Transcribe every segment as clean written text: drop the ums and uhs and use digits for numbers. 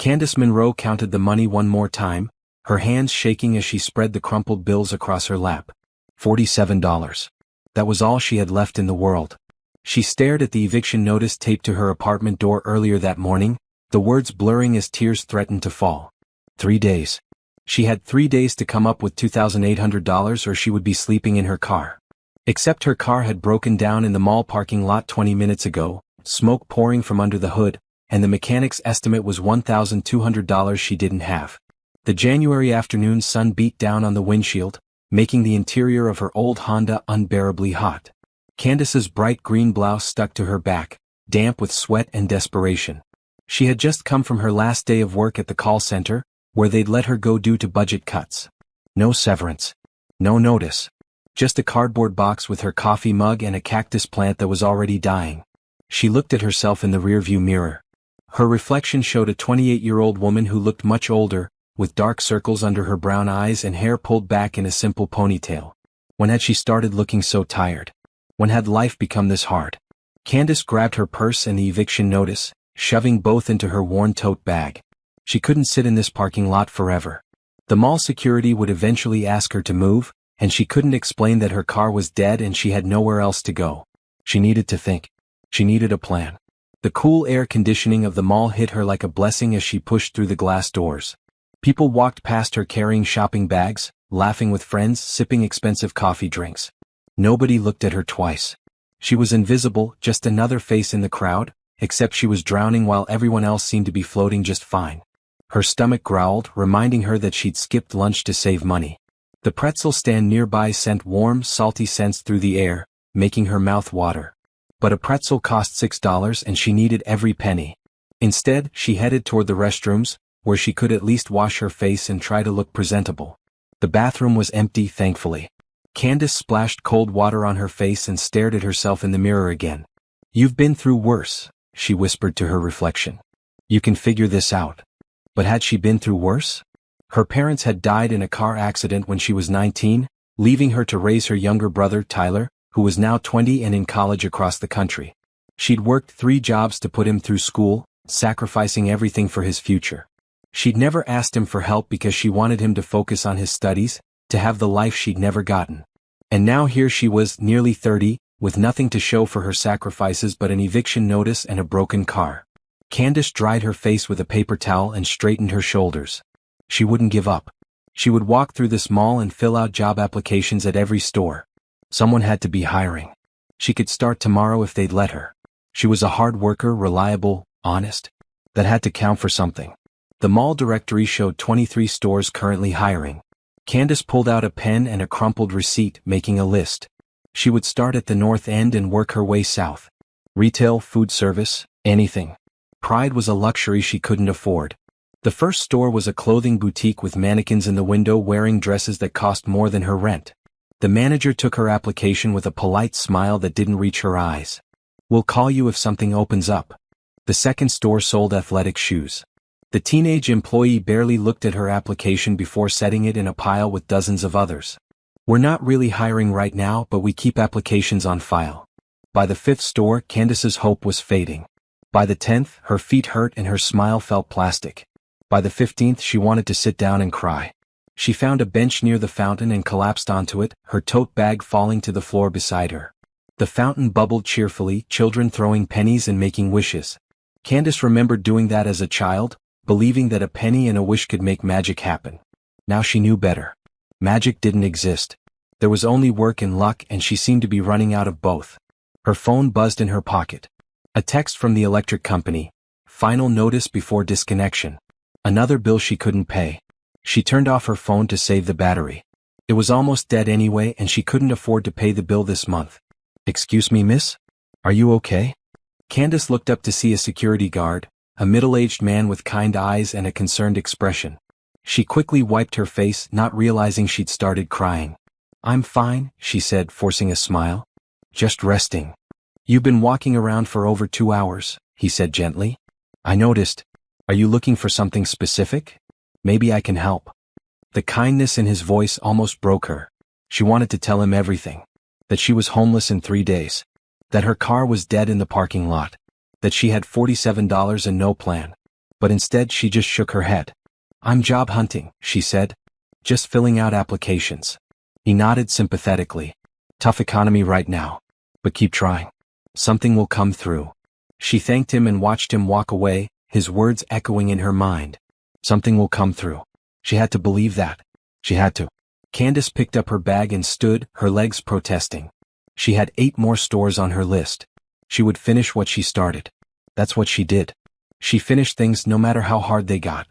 Candace Monroe counted the money one more time, her hands shaking as she spread the crumpled bills across her lap. $47. That was all she had left in the world. She stared at the eviction notice taped to her apartment door earlier that morning, the words blurring as tears threatened to fall. 3 days. She had 3 days to come up with $2,800 or she would be sleeping in her car. Except her car had broken down in the mall parking lot 20 minutes ago, smoke pouring from under the hood, and the mechanic's estimate was $1,200 she didn't have. The January afternoon sun beat down on the windshield, making the interior of her old Honda unbearably hot. Candace's bright green blouse stuck to her back, damp with sweat and desperation. She had just come from her last day of work at the call center, where they'd let her go due to budget cuts. No severance. No notice. Just a cardboard box with her coffee mug and a cactus plant that was already dying. She looked at herself in the rearview mirror. Her reflection showed a 28-year-old woman who looked much older, with dark circles under her brown eyes and hair pulled back in a simple ponytail. When had she started looking so tired? When had life become this hard? Candace grabbed her purse and the eviction notice, shoving both into her worn tote bag. She couldn't sit in this parking lot forever. The mall security would eventually ask her to move, and she couldn't explain that her car was dead and she had nowhere else to go. She needed to think. She needed a plan. The cool air conditioning of the mall hit her like a blessing as she pushed through the glass doors. People walked past her carrying shopping bags, laughing with friends, sipping expensive coffee drinks. Nobody looked at her twice. She was invisible, just another face in the crowd, except she was drowning while everyone else seemed to be floating just fine. Her stomach growled, reminding her that she'd skipped lunch to save money. The pretzel stand nearby sent warm, salty scents through the air, making her mouth water. But a pretzel cost $6 and she needed every penny. Instead, she headed toward the restrooms, where she could at least wash her face and try to look presentable. The bathroom was empty, thankfully. Candace splashed cold water on her face and stared at herself in the mirror again. "You've been through worse," she whispered to her reflection. "You can figure this out." But had she been through worse? Her parents had died in a car accident when she was 19, leaving her to raise her younger brother, Tyler, who was now 20 and in college across the country. She'd worked 3 jobs to put him through school, sacrificing everything for his future. She'd never asked him for help because she wanted him to focus on his studies, to have the life she'd never gotten. And now here she was, nearly 30, with nothing to show for her sacrifices but an eviction notice and a broken car. Candace dried her face with a paper towel and straightened her shoulders. She wouldn't give up. She would walk through this mall and fill out job applications at every store. Someone had to be hiring. She could start tomorrow if they'd let her. She was a hard worker, reliable, honest. That had to count for something. The mall directory showed 23 stores currently hiring. Candace pulled out a pen and a crumpled receipt, making a list. She would start at the north end and work her way south. Retail, food service, anything. Pride was a luxury she couldn't afford. The first store was a clothing boutique with mannequins in the window wearing dresses that cost more than her rent. The manager took her application with a polite smile that didn't reach her eyes. "We'll call you if something opens up." The second store sold athletic shoes. The teenage employee barely looked at her application before setting it in a pile with dozens of others. "We're not really hiring right now, but we keep applications on file." By the 5th store, Candace's hope was fading. By the 10th, her feet hurt and her smile felt plastic. By the 15th, she wanted to sit down and cry. She found a bench near the fountain and collapsed onto it, her tote bag falling to the floor beside her. The fountain bubbled cheerfully, children throwing pennies and making wishes. Candace remembered doing that as a child, believing that a penny and a wish could make magic happen. Now she knew better. Magic didn't exist. There was only work and luck, and she seemed to be running out of both. Her phone buzzed in her pocket. A text from the electric company. Final notice before disconnection. Another bill she couldn't pay. She turned off her phone to save the battery. It was almost dead anyway and she couldn't afford to pay the bill this month. "Excuse me, miss? Are you okay?" Candace looked up to see a security guard, a middle-aged man with kind eyes and a concerned expression. She quickly wiped her face, not realizing she'd started crying. "I'm fine," she said, forcing a smile. "Just resting." "You've been walking around for over 2 hours," he said gently. "I noticed. Are you looking for something specific? Maybe I can help." The kindness in his voice almost broke her. She wanted to tell him everything. That she was homeless in 3 days. That her car was dead in the parking lot. That she had $47 and no plan. But instead she just shook her head. "I'm job hunting," she said. "Just filling out applications." He nodded sympathetically. "Tough economy right now. But keep trying. Something will come through." She thanked him and watched him walk away, his words echoing in her mind. Something will come through. She had to believe that. She had to. Candace picked up her bag and stood, her legs protesting. She had 8 more stores on her list. She would finish what she started. That's what she did. She finished things no matter how hard they got.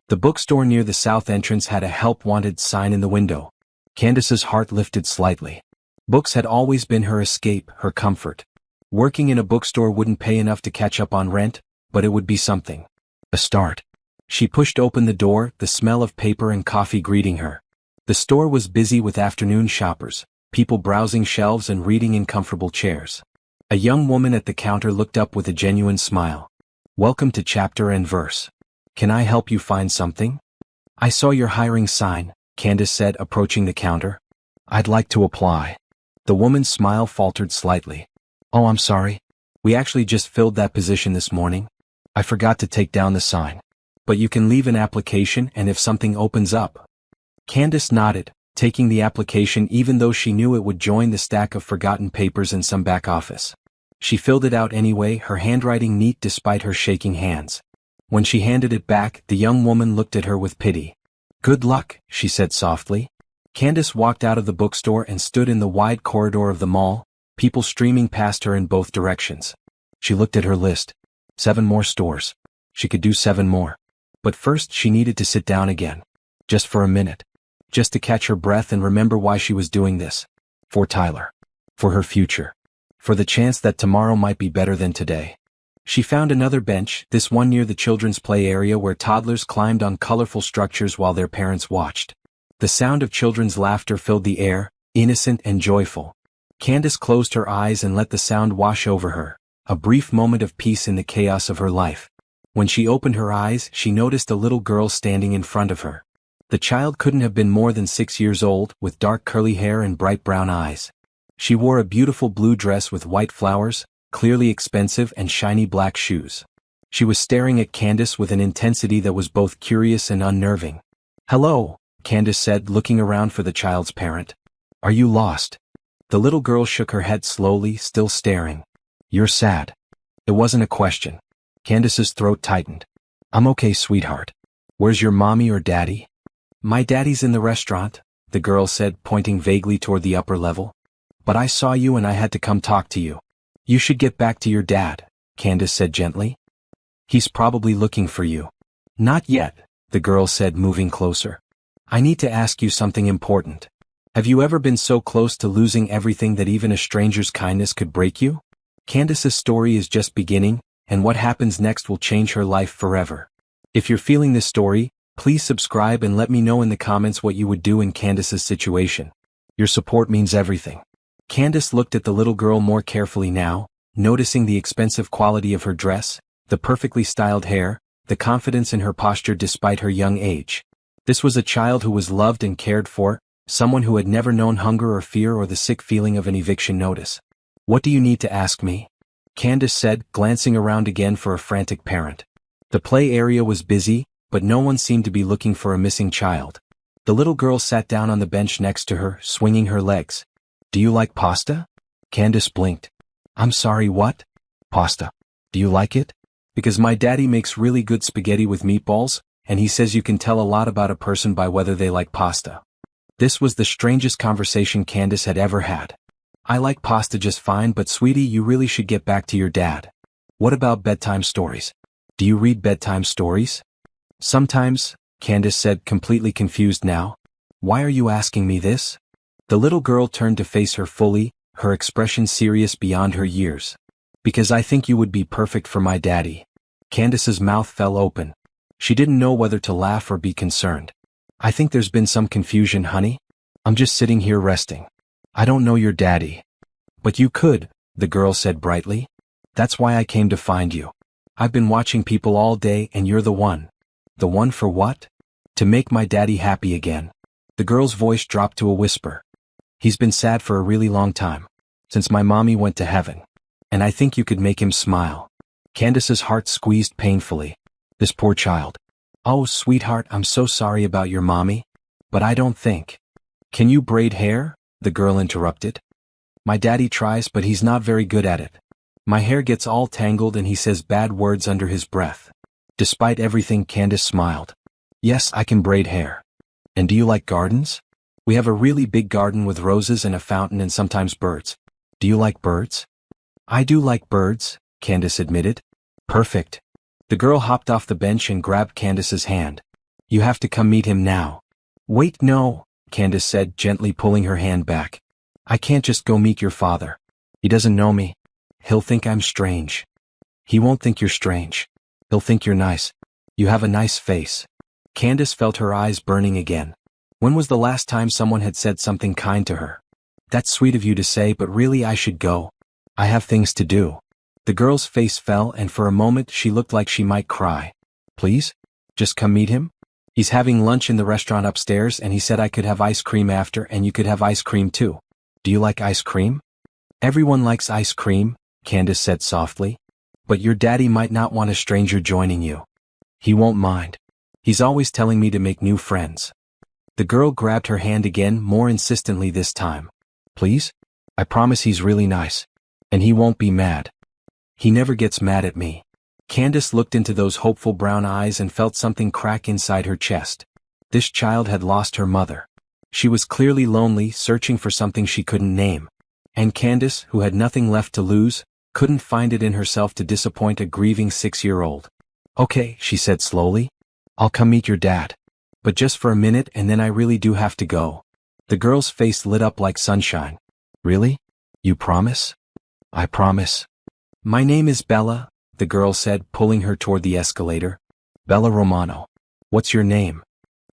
The bookstore near the south entrance had a help wanted sign in the window. Candace's heart lifted slightly. Books had always been her escape, her comfort. Working in a bookstore wouldn't pay enough to catch up on rent, but it would be something. A start. She pushed open the door, the smell of paper and coffee greeting her. The store was busy with afternoon shoppers, people browsing shelves and reading in comfortable chairs. A young woman at the counter looked up with a genuine smile. "Welcome to Chapter and Verse. Can I help you find something?" "I saw your hiring sign," Candace said, approaching the counter. "I'd like to apply." The woman's smile faltered slightly. "Oh, I'm sorry. We actually just filled that position this morning. I forgot to take down the sign. But you can leave an application and if something opens up." Candace nodded, taking the application even though she knew it would join the stack of forgotten papers in some back office. She filled it out anyway, her handwriting neat despite her shaking hands. When she handed it back, the young woman looked at her with pity. "Good luck," she said softly. Candace walked out of the bookstore and stood in the wide corridor of the mall, people streaming past her in both directions. She looked at her list. 7 more stores. She could do 7 more. But first she needed to sit down again. Just for a minute. Just to catch her breath and remember why she was doing this. For Tyler. For her future. For the chance that tomorrow might be better than today. She found another bench, this one near the children's play area where toddlers climbed on colorful structures while their parents watched. The sound of children's laughter filled the air, innocent and joyful. Candace closed her eyes and let the sound wash over her, a brief moment of peace in the chaos of her life. When she opened her eyes, she noticed a little girl standing in front of her. The child couldn't have been more than 6 years old, with dark curly hair and bright brown eyes. She wore a beautiful blue dress with white flowers, clearly expensive, and shiny black shoes. She was staring at Candace with an intensity that was both curious and unnerving. "Hello," Candace said, looking around for the child's parent. "Are you lost?" The little girl shook her head slowly, still staring. "You're sad." It wasn't a question. Candace's throat tightened. "I'm okay, sweetheart. Where's your mommy or daddy?" "My daddy's in the restaurant," the girl said, pointing vaguely toward the upper level. "But I saw you and I had to come talk to you." "You should get back to your dad," Candace said gently. "He's probably looking for you." "Not yet," the girl said, moving closer. "I need to ask you something important. Have you ever been so close to losing everything that even a stranger's kindness could break you?" Candace's story is just beginning, and what happens next will change her life forever. If you're feeling this story, please subscribe and let me know in the comments what you would do in Candace's situation. Your support means everything. Candace looked at the little girl more carefully now, noticing the expensive quality of her dress, the perfectly styled hair, the confidence in her posture despite her young age. This was a child who was loved and cared for, someone who had never known hunger or fear or the sick feeling of an eviction notice. "What do you need to ask me?" Candace said, glancing around again for a frantic parent. The play area was busy, but no one seemed to be looking for a missing child. The little girl sat down on the bench next to her, swinging her legs. "Do you like pasta?" Candace blinked. "I'm sorry, what?" "Pasta. Do you like it?" "Because my daddy makes really good spaghetti with meatballs, and he says you can tell a lot about a person by whether they like pasta." This was the strangest conversation Candace had ever had. "I like pasta just fine, but sweetie, you really should get back to your dad." "What about bedtime stories? Do you read bedtime stories?" "Sometimes," Candace said, completely confused now. "Why are you asking me this?" The little girl turned to face her fully, her expression serious beyond her years. "Because I think you would be perfect for my daddy." Candace's mouth fell open. She didn't know whether to laugh or be concerned. "I think there's been some confusion, honey. I'm just sitting here resting. I don't know your daddy." "But you could," the girl said brightly. "That's why I came to find you. I've been watching people all day and you're the one." "The one for what?" "To make my daddy happy again." The girl's voice dropped to a whisper. "He's been sad for a really long time. Since my mommy went to heaven. And I think you could make him smile." Candace's heart squeezed painfully. This poor child. Oh, sweetheart, I'm so sorry about your mommy. But I don't think. Can you braid hair? The girl interrupted. My daddy tries, but he's not very good at it. My hair gets all tangled and he says bad words under his breath. Despite everything, Candace smiled. Yes, I can braid hair. And do you like gardens? We have a really big garden with roses and a fountain and sometimes birds. Do you like birds? I do like birds, Candace admitted. Perfect. The girl hopped off the bench and grabbed Candace's hand. You have to come meet him now. Wait, no, Candace said, gently pulling her hand back. I can't just go meet your father. He doesn't know me. He'll think I'm strange. He won't think you're strange. He'll think you're nice. You have a nice face. Candace felt her eyes burning again. When was the last time someone had said something kind to her? That's sweet of you to say, but really I should go. I have things to do. The girl's face fell and for a moment she looked like she might cry. Please? Just come meet him? He's having lunch in the restaurant upstairs and he said I could have ice cream after and you could have ice cream too. Do you like ice cream? Everyone likes ice cream, Candace said softly. But your daddy might not want a stranger joining you. He won't mind. He's always telling me to make new friends. The girl grabbed her hand again, more insistently this time. Please? I promise he's really nice. And he won't be mad. He never gets mad at me. Candace looked into those hopeful brown eyes and felt something crack inside her chest. This child had lost her mother. She was clearly lonely, searching for something she couldn't name. And Candace, who had nothing left to lose, couldn't find it in herself to disappoint a grieving 6-year-old. Okay, she said slowly. I'll come meet your dad. But just for a minute and then I really do have to go. The girl's face lit up like sunshine. Really? You promise? I promise. My name is Bella, the girl said, pulling her toward the escalator. Bella Romano. What's your name?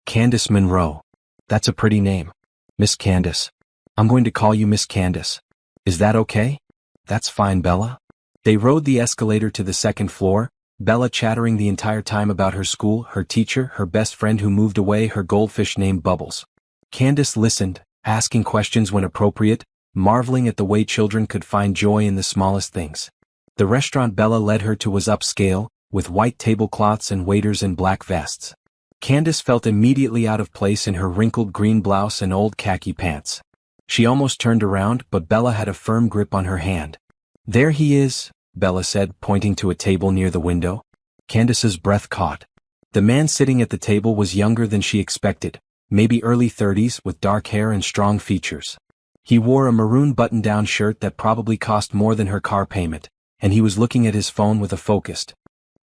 Candace Monroe. That's a pretty name. Miss Candace. I'm going to call you Miss Candace. Is that okay? That's fine, Bella. They rode the escalator to the second floor, Bella chattering the entire time about her school, her teacher, her best friend who moved away, her goldfish named Bubbles. Candace listened, asking questions when appropriate, marveling at the way children could find joy in the smallest things. The restaurant Bella led her to was upscale, with white tablecloths and waiters in black vests. Candace felt immediately out of place in her wrinkled green blouse and old khaki pants. She almost turned around, but Bella had a firm grip on her hand. There he is, Bella said, pointing to a table near the window. Candace's breath caught. The man sitting at the table was younger than she expected, maybe early 30s, with dark hair and strong features. He wore a maroon button-down shirt that probably cost more than her car payment, and he was looking at his phone with a focused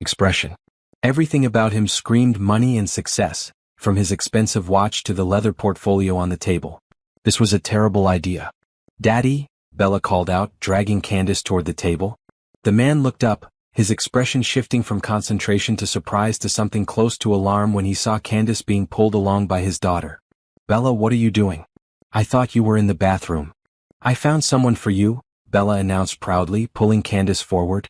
expression. Everything about him screamed money and success, from his expensive watch to the leather portfolio on the table. This was a terrible idea. Daddy, Bella called out, dragging Candace toward the table. The man looked up, his expression shifting from concentration to surprise to something close to alarm when he saw Candace being pulled along by his daughter. Bella, what are you doing? I thought you were in the bathroom. I found someone for you, Bella announced proudly, pulling Candace forward.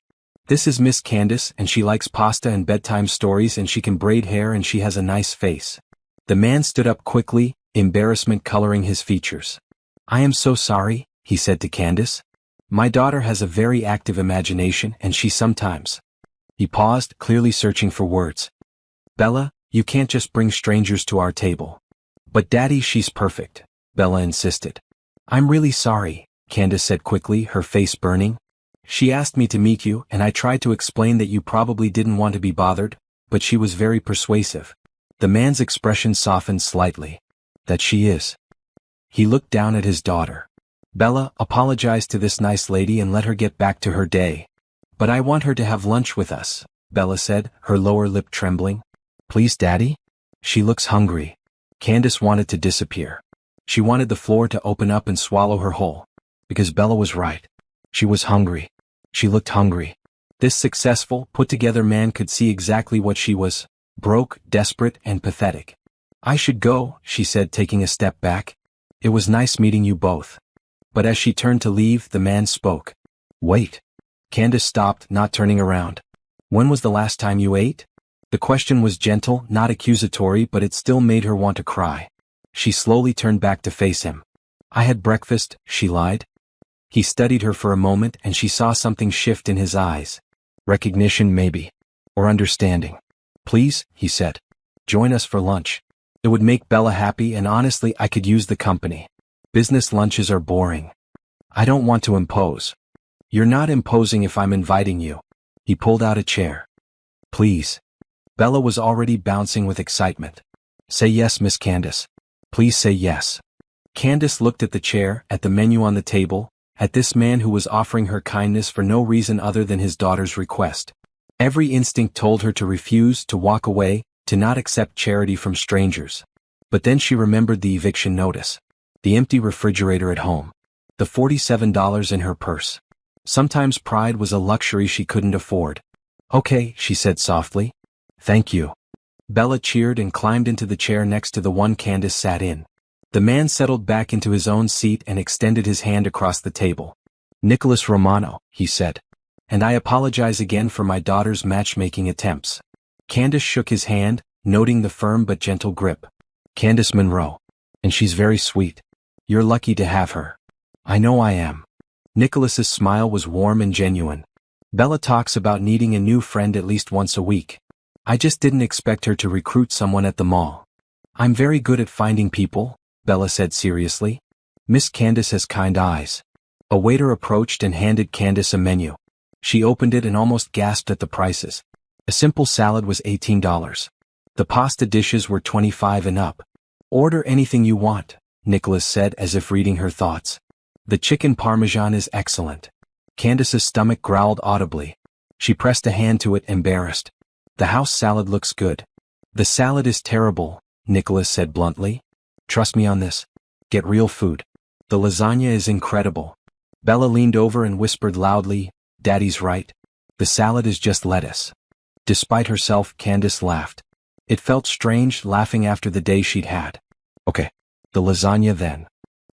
This is Miss Candace and she likes pasta and bedtime stories and she can braid hair and she has a nice face. The man stood up quickly, embarrassment coloring his features. I am so sorry, he said to Candace. My daughter has a very active imagination and she sometimes. He paused, clearly searching for words. Bella, you can't just bring strangers to our table. But Daddy, she's perfect, Bella insisted. I'm really sorry, Candace said quickly, her face burning. She asked me to meet you and I tried to explain that you probably didn't want to be bothered, but she was very persuasive. The man's expression softened slightly. That she is. He looked down at his daughter. Bella, apologize to this nice lady and let her get back to her day. But I want her to have lunch with us, Bella said, her lower lip trembling. Please, Daddy? She looks hungry. Candace wanted to disappear. She wanted the floor to open up and swallow her whole. Because Bella was right. She was hungry. She looked hungry. This successful, put-together man could see exactly what she was. Broke, desperate, and pathetic. I should go, she said, taking a step back. It was nice meeting you both. But as she turned to leave, the man spoke. Wait. Candace stopped, not turning around. When was the last time you ate? The question was gentle, not accusatory, but it still made her want to cry. She slowly turned back to face him. I had breakfast, she lied. He studied her for a moment and she saw something shift in his eyes. Recognition maybe. Or understanding. Please, he said. Join us for lunch. It would make Bella happy and honestly I could use the company. Business lunches are boring. I don't want to impose. You're not imposing if I'm inviting you. He pulled out a chair. Please. Bella was already bouncing with excitement. Say yes, Miss Candace. Please say yes. Candace looked at the chair, at the menu on the table, at this man who was offering her kindness for no reason other than his daughter's request. Every instinct told her to refuse, to walk away, to not accept charity from strangers. But then she remembered the eviction notice. The empty refrigerator at home. The $47 in her purse. Sometimes pride was a luxury she couldn't afford. Okay, she said softly. Thank you. Bella cheered and climbed into the chair next to the one Candace sat in. The man settled back into his own seat and extended his hand across the table. Nicholas Romano, he said. And I apologize again for my daughter's matchmaking attempts. Candace shook his hand, noting the firm but gentle grip. Candace Monroe. And she's very sweet. You're lucky to have her. I know I am. Nicholas's smile was warm and genuine. Bella talks about needing a new friend at least once a week. I just didn't expect her to recruit someone at the mall. I'm very good at finding people, Bella said seriously. Miss Candace has kind eyes. A waiter approached and handed Candace a menu. She opened it and almost gasped at the prices. A simple salad was $18. The pasta dishes were $25 and up. Order anything you want, Nicholas said as if reading her thoughts. The chicken parmesan is excellent. Candace's stomach growled audibly. She pressed a hand to it, embarrassed. The house salad looks good. The salad is terrible, Nicholas said bluntly. Trust me on this. Get real food. The lasagna is incredible. Bella leaned over and whispered loudly, Daddy's right. The salad is just lettuce. Despite herself, Candace laughed. It felt strange laughing after the day she'd had. Okay. The lasagna then.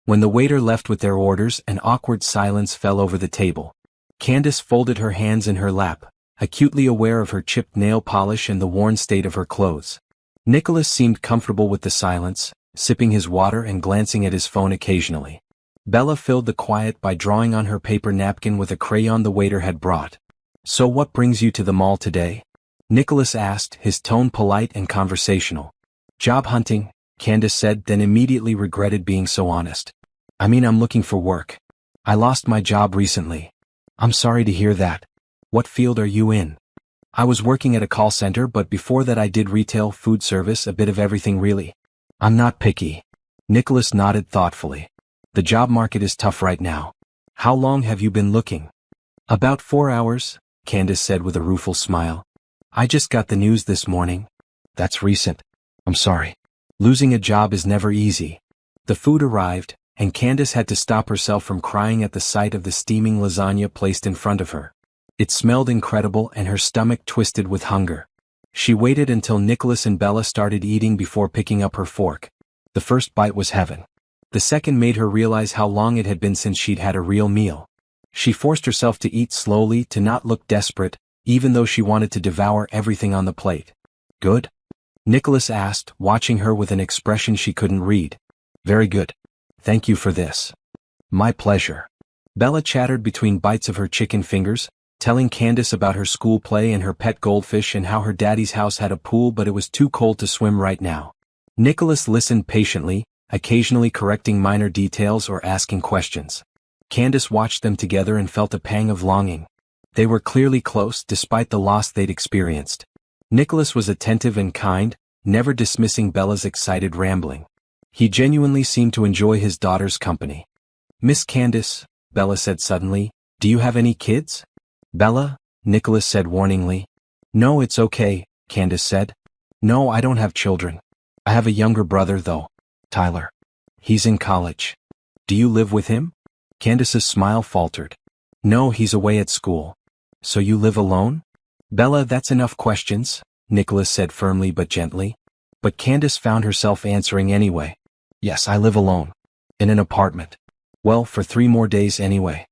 When the waiter left with their orders, an awkward silence fell over the table. Candace folded her hands in her lap, acutely aware of her chipped nail polish and the worn state of her clothes. Nicholas seemed comfortable with the silence, sipping his water and glancing at his phone occasionally. Bella filled the quiet by drawing on her paper napkin with a crayon the waiter had brought. So what brings you to the mall today? Nicholas asked, his tone polite and conversational. Job hunting, Candace said, then immediately regretted being so honest. I mean, I'm looking for work. I lost my job recently. I'm sorry to hear that. What field are you in? I was working at a call center, but before that I did retail, food service, a bit of everything really. I'm not picky. Nicholas nodded thoughtfully. The job market is tough right now. How long have you been looking? About 4 hours, Candace said with a rueful smile. I just got the news this morning. That's recent. I'm sorry. Losing a job is never easy. The food arrived, and Candace had to stop herself from crying at the sight of the steaming lasagna placed in front of her. It smelled incredible and her stomach twisted with hunger. She waited until Nicholas and Bella started eating before picking up her fork. The first bite was heaven. The second made her realize how long it had been since she'd had a real meal. She forced herself to eat slowly, to not look desperate, even though she wanted to devour everything on the plate. Good? Nicholas asked, watching her with an expression she couldn't read. Very good. Thank you for this. My pleasure. Bella chattered between bites of her chicken fingers, telling Candace about her school play and her pet goldfish and how her daddy's house had a pool but it was too cold to swim right now. Nicholas listened patiently, occasionally correcting minor details or asking questions. Candace watched them together and felt a pang of longing. They were clearly close despite the loss they'd experienced. Nicholas was attentive and kind, never dismissing Bella's excited rambling. He genuinely seemed to enjoy his daughter's company. Miss Candace, Bella said suddenly, do you have any kids? Bella, Nicholas said warningly. No, it's okay, Candace said. No, I don't have children. I have a younger brother though. Tyler. He's in college. Do you live with him? Candace's smile faltered. No, he's away at school. So you live alone? Bella, that's enough questions, Nicholas said firmly but gently. But Candace found herself answering anyway. Yes, I live alone. In an apartment. Well, for 3 more days anyway.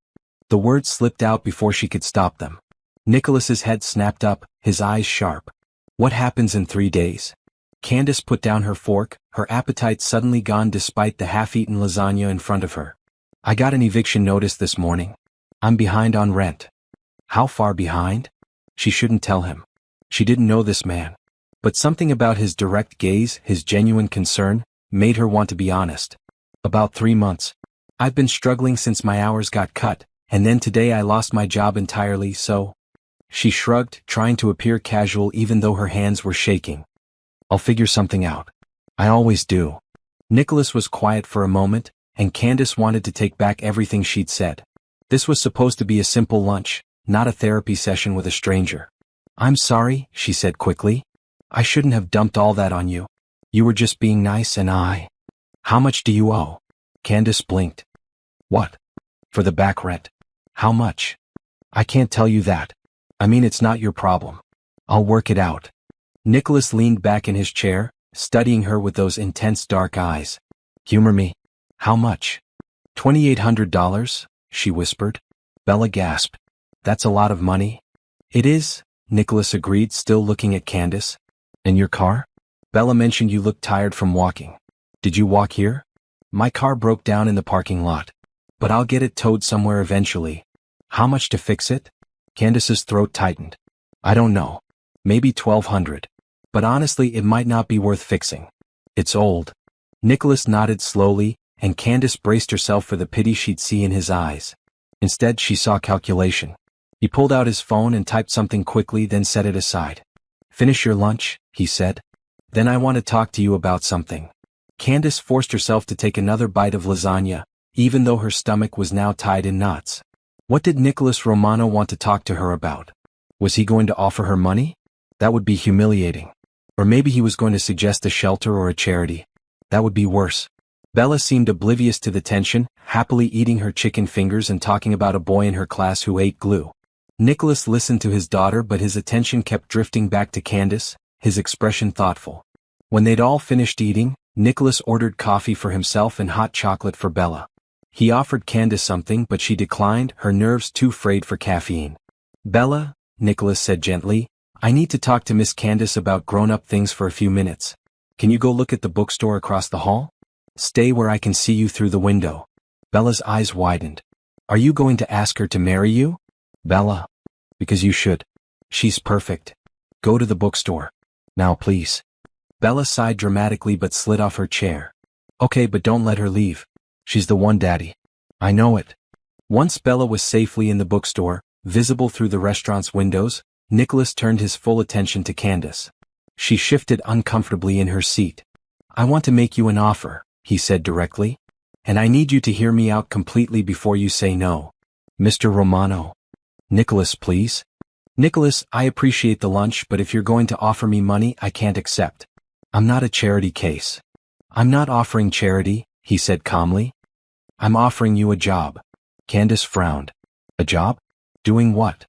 The words slipped out before she could stop them. Nicholas's head snapped up, his eyes sharp. What happens in 3 days? Candace put down her fork, her appetite suddenly gone despite the half-eaten lasagna in front of her. I got an eviction notice this morning. I'm behind on rent. How far behind? She shouldn't tell him. She didn't know this man. But something about his direct gaze, his genuine concern, made her want to be honest. About 3 months. I've been struggling since my hours got cut, and then today I lost my job entirely, so... She shrugged, trying to appear casual even though her hands were shaking. I'll figure something out. I always do. Nicholas was quiet for a moment, and Candace wanted to take back everything she'd said. This was supposed to be a simple lunch, not a therapy session with a stranger. I'm sorry, she said quickly. I shouldn't have dumped all that on you. You were just being nice and I... How much do you owe? Candace blinked. What? For the back rent. How much? I can't tell you that. I mean, it's not your problem. I'll work it out. Nicholas leaned back in his chair, studying her with those intense dark eyes. Humor me. How much? $2,800, she whispered. Bella gasped. That's a lot of money. It is, Nicholas agreed, still looking at Candace. And your car? Bella mentioned you looked tired from walking. Did you walk here? My car broke down in the parking lot. But I'll get it towed somewhere eventually. How much to fix it? Candace's throat tightened. I don't know. Maybe $1,200. But honestly, it might not be worth fixing. It's old. Nicholas nodded slowly, and Candace braced herself for the pity she'd see in his eyes. Instead, she saw calculation. He pulled out his phone and typed something quickly, then set it aside. Finish your lunch, he said. Then I want to talk to you about something. Candace forced herself to take another bite of lasagna, even though her stomach was now tied in knots. What did Nicholas Romano want to talk to her about? Was he going to offer her money? That would be humiliating. Or maybe he was going to suggest a shelter or a charity. That would be worse. Bella seemed oblivious to the tension, happily eating her chicken fingers and talking about a boy in her class who ate glue. Nicholas listened to his daughter, but his attention kept drifting back to Candace, his expression thoughtful. When they'd all finished eating, Nicholas ordered coffee for himself and hot chocolate for Bella. He offered Candace something, but she declined, her nerves too frayed for caffeine. Bella, Nicholas said gently, I need to talk to Miss Candace about grown-up things for a few minutes. Can you go look at the bookstore across the hall? Stay where I can see you through the window. Bella's eyes widened. Are you going to ask her to marry you? Bella. Because you should. She's perfect. Go to the bookstore. Now please. Bella sighed dramatically but slid off her chair. Okay, but don't let her leave. She's the one, Daddy. I know it. Once Bella was safely in the bookstore, visible through the restaurant's windows, Nicholas turned his full attention to Candace. She shifted uncomfortably in her seat. I want to make you an offer, he said directly. And I need you to hear me out completely before you say no. Mr. Romano. Nicholas, please. Nicholas, I appreciate the lunch, but if you're going to offer me money, I can't accept. I'm not a charity case. I'm not offering charity, he said calmly. I'm offering you a job. Candace frowned. A job? Doing what?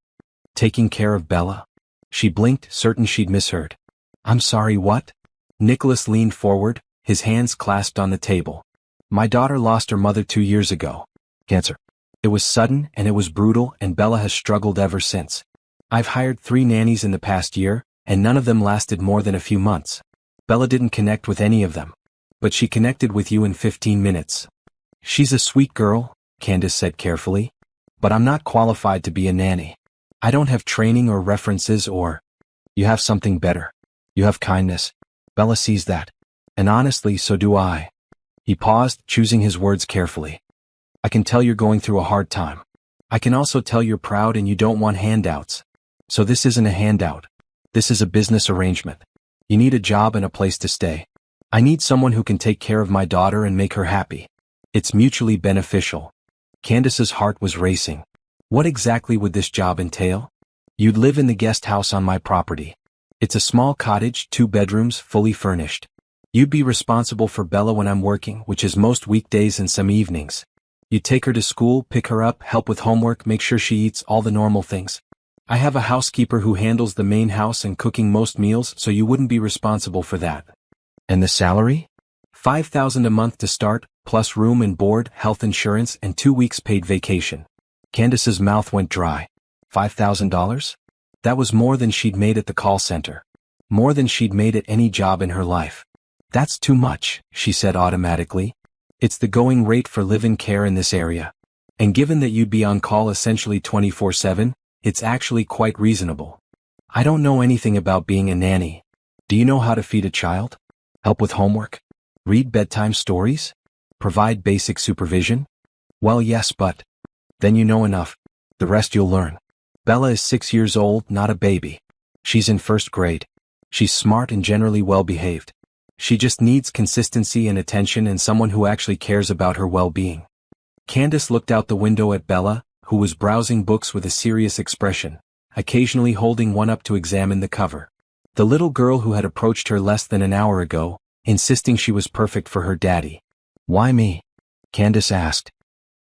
Taking care of Bella? She blinked, certain she'd misheard. I'm sorry, what? Nicholas leaned forward, his hands clasped on the table. My daughter lost her mother 2 years ago. Cancer. It was sudden and it was brutal, and Bella has struggled ever since. I've hired 3 nannies in the past year, and none of them lasted more than a few months. Bella didn't connect with any of them. But she connected with you in 15 minutes. She's a sweet girl, Candace said carefully. But I'm not qualified to be a nanny. I don't have training or references or... You have something better. You have kindness. Bella sees that. And honestly, so do I. He paused, choosing his words carefully. I can tell you're going through a hard time. I can also tell you're proud and you don't want handouts. So this isn't a handout. This is a business arrangement. You need a job and a place to stay. I need someone who can take care of my daughter and make her happy. It's mutually beneficial. Candace's heart was racing. What exactly would this job entail? You'd live in the guest house on my property. It's a small cottage, 2 bedrooms, fully furnished. You'd be responsible for Bella when I'm working, which is most weekdays and some evenings. You'd take her to school, pick her up, help with homework, make sure she eats, all the normal things. I have a housekeeper who handles the main house and cooking most meals, so you wouldn't be responsible for that. And the salary? $5,000 a month to start, plus room and board, health insurance, and 2 weeks paid vacation. Candace's mouth went dry. $5,000? That was more than she'd made at the call center. More than she'd made at any job in her life. That's too much, she said automatically. It's the going rate for live-in care in this area. And given that you'd be on call essentially 24/7, it's actually quite reasonable. I don't know anything about being a nanny. Do you know how to feed a child? Help with homework? Read bedtime stories? Provide basic supervision? Well, yes, but then you know enough. The rest you'll learn. Bella is 6 years old, not a baby. She's in first grade. She's smart and generally well-behaved. She just needs consistency and attention and someone who actually cares about her well-being. Candace looked out the window at Bella, who was browsing books with a serious expression, occasionally holding one up to examine the cover. The little girl who had approached her less than an hour ago, insisting she was perfect for her daddy. Why me? Candace asked.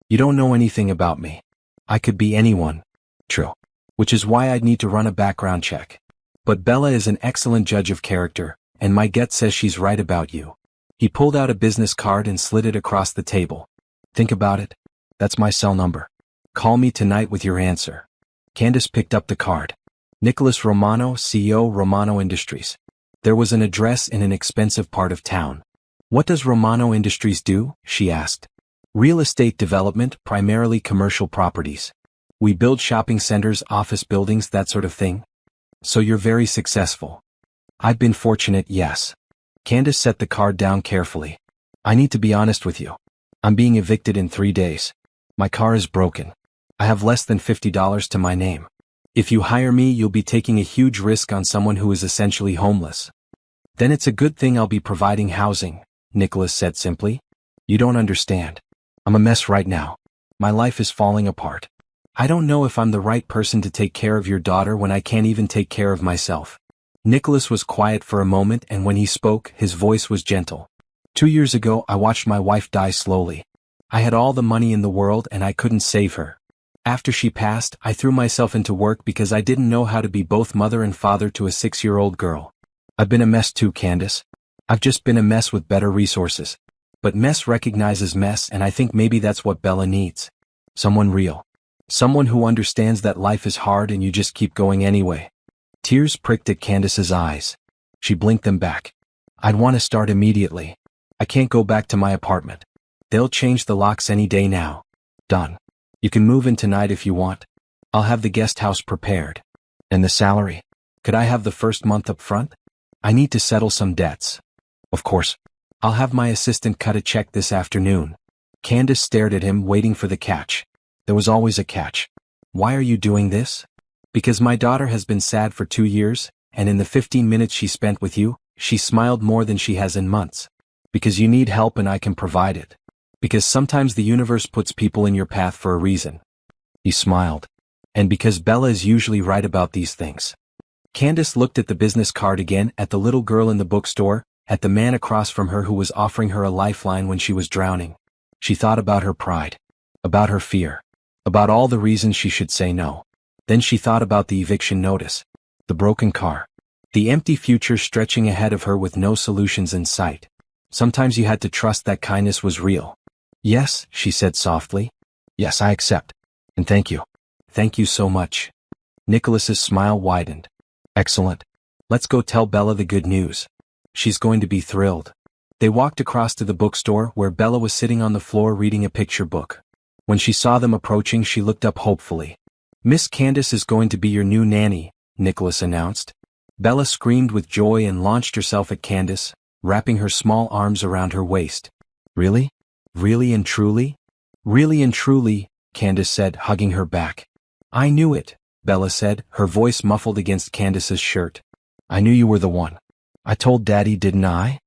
You don't know anything about me. I could be anyone. True. Which is why I'd need to run a background check. But Bella is an excellent judge of character, and my gut says she's right about you. He pulled out a business card and slid it across the table. Think about it. That's my cell number. Call me tonight with your answer. Candace picked up the card. Nicholas Romano, CEO, Romano Industries. There was an address in an expensive part of town. What does Romano Industries do? She asked. Real estate development, primarily commercial properties. We build shopping centers, office buildings, that sort of thing. So you're very successful. I've been fortunate, yes. Candace set the card down carefully. I need to be honest with you. I'm being evicted in 3 days. My car is broken. I have less than $50 to my name. If you hire me, you'll be taking a huge risk on someone who is essentially homeless. Then it's a good thing I'll be providing housing, Nicholas said simply. You don't understand. I'm a mess right now. My life is falling apart. I don't know if I'm the right person to take care of your daughter when I can't even take care of myself. Nicholas was quiet for a moment, and when he spoke, his voice was gentle. 2 years ago, I watched my wife die slowly. I had all the money in the world and I couldn't save her. After she passed, I threw myself into work because I didn't know how to be both mother and father to a 6-year-old girl. I've been a mess too, Candace. I've just been a mess with better resources. But mess recognizes mess, and I think maybe that's what Bella needs. Someone real. Someone who understands that life is hard and you just keep going anyway. Tears pricked at Candace's eyes. She blinked them back. I'd want to start immediately. I can't go back to my apartment. They'll change the locks any day now. Done. You can move in tonight if you want. I'll have the guest house prepared. And the salary? Could I have the first month up front? I need to settle some debts. Of course. I'll have my assistant cut a check this afternoon. Candace stared at him, waiting for the catch. There was always a catch. Why are you doing this? Because my daughter has been sad for 2 years, and in the 15 minutes she spent with you, she smiled more than she has in months. Because you need help and I can provide it. Because sometimes the universe puts people in your path for a reason. He smiled. And because Bella is usually right about these things. Candace looked at the business card again, at the little girl in the bookstore, at the man across from her who was offering her a lifeline when she was drowning. She thought about her pride. About her fear. About all the reasons she should say no. Then she thought about the eviction notice. The broken car. The empty future stretching ahead of her with no solutions in sight. Sometimes you had to trust that kindness was real. Yes, she said softly. Yes, I accept. And thank you. Thank you so much. Nicholas's smile widened. Excellent. Let's go tell Bella the good news. She's going to be thrilled. They walked across to the bookstore where Bella was sitting on the floor reading a picture book. When she saw them approaching, she looked up hopefully. Miss Candace is going to be your new nanny, Nicholas announced. Bella screamed with joy and launched herself at Candace, wrapping her small arms around her waist. Really? Really and truly? Really and truly, Candace said, hugging her back. I knew it, Bella said, her voice muffled against Candace's shirt. I knew you were the one. I told Daddy, didn't I?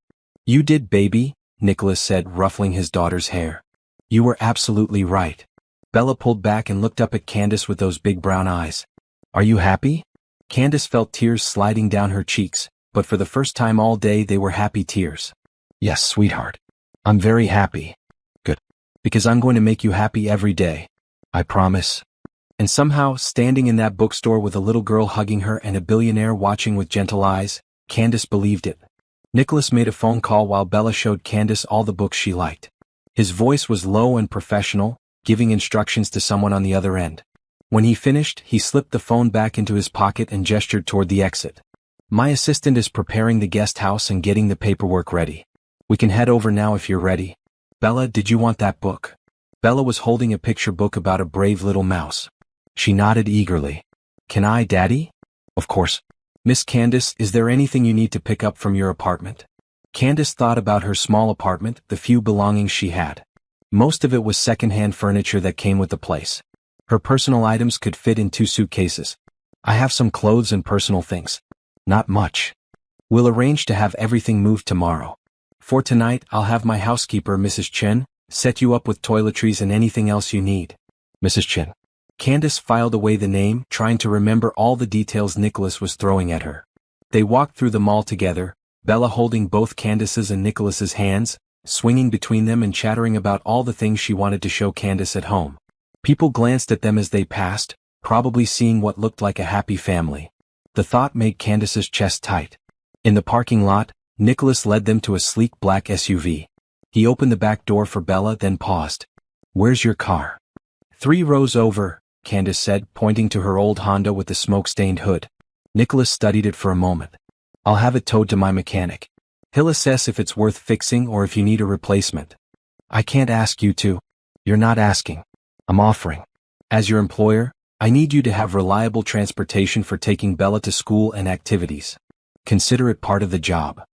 You did, baby, Nicholas said, ruffling his daughter's hair. You were absolutely right. Bella pulled back and looked up at Candace with those big brown eyes. Are you happy? Candace felt tears sliding down her cheeks, but for the first time all day they were happy tears. Yes, sweetheart. I'm very happy. Good. Because I'm going to make you happy every day. I promise. And somehow, standing in that bookstore with a little girl hugging her and a billionaire watching with gentle eyes, Candace believed it. Nicholas made a phone call while Bella showed Candace all the books she liked. His voice was low and professional, giving instructions to someone on the other end. When he finished, he slipped the phone back into his pocket and gestured toward the exit. My assistant is preparing the guest house and getting the paperwork ready. We can head over now if you're ready. Bella, did you want that book? Bella was holding a picture book about a brave little mouse. She nodded eagerly. Can I, Daddy? Of course. Miss Candace, is there anything you need to pick up from your apartment? Candace thought about her small apartment, the few belongings she had. Most of it was second-hand furniture that came with the place. Her personal items could fit in 2 suitcases. I have some clothes and personal things. Not much. We'll arrange to have everything moved tomorrow. For tonight, I'll have my housekeeper, Mrs. Chen, set you up with toiletries and anything else you need. Mrs. Chen. Candace filed away the name, trying to remember all the details Nicholas was throwing at her. They walked through the mall together, Bella holding both Candace's and Nicholas's hands, swinging between them and chattering about all the things she wanted to show Candace at home. People glanced at them as they passed, probably seeing what looked like a happy family. The thought made Candace's chest tight. In the parking lot, Nicholas led them to a sleek black SUV. He opened the back door for Bella, then paused. Where's your car? 3 rows over, Candace said, pointing to her old Honda with the smoke-stained hood. Nicholas studied it for a moment. I'll have it towed to my mechanic. He'll assess if it's worth fixing or if you need a replacement. I can't ask you to. You're not asking. I'm offering. As your employer, I need you to have reliable transportation for taking Bella to school and activities. Consider it part of the job.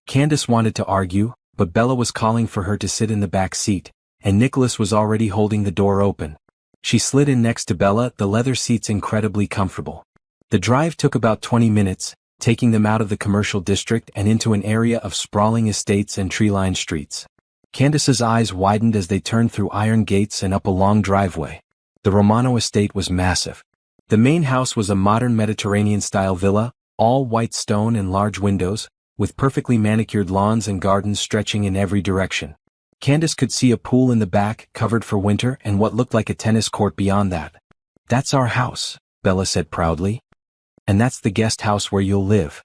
Candace wanted to argue, but Bella was calling for her to sit in the back seat, and Nicholas was already holding the door open. She slid in next to Bella, the leather seats incredibly comfortable. The drive took about 20 minutes, taking them out of the commercial district and into an area of sprawling estates and tree-lined streets. Candace's eyes widened as they turned through iron gates and up a long driveway. The Romano estate was massive. The main house was a modern Mediterranean-style villa, all white stone and large windows, with perfectly manicured lawns and gardens stretching in every direction. Candace could see a pool in the back, covered for winter, and what looked like a tennis court beyond that. That's our house, Bella said proudly. And that's the guest house where you'll live.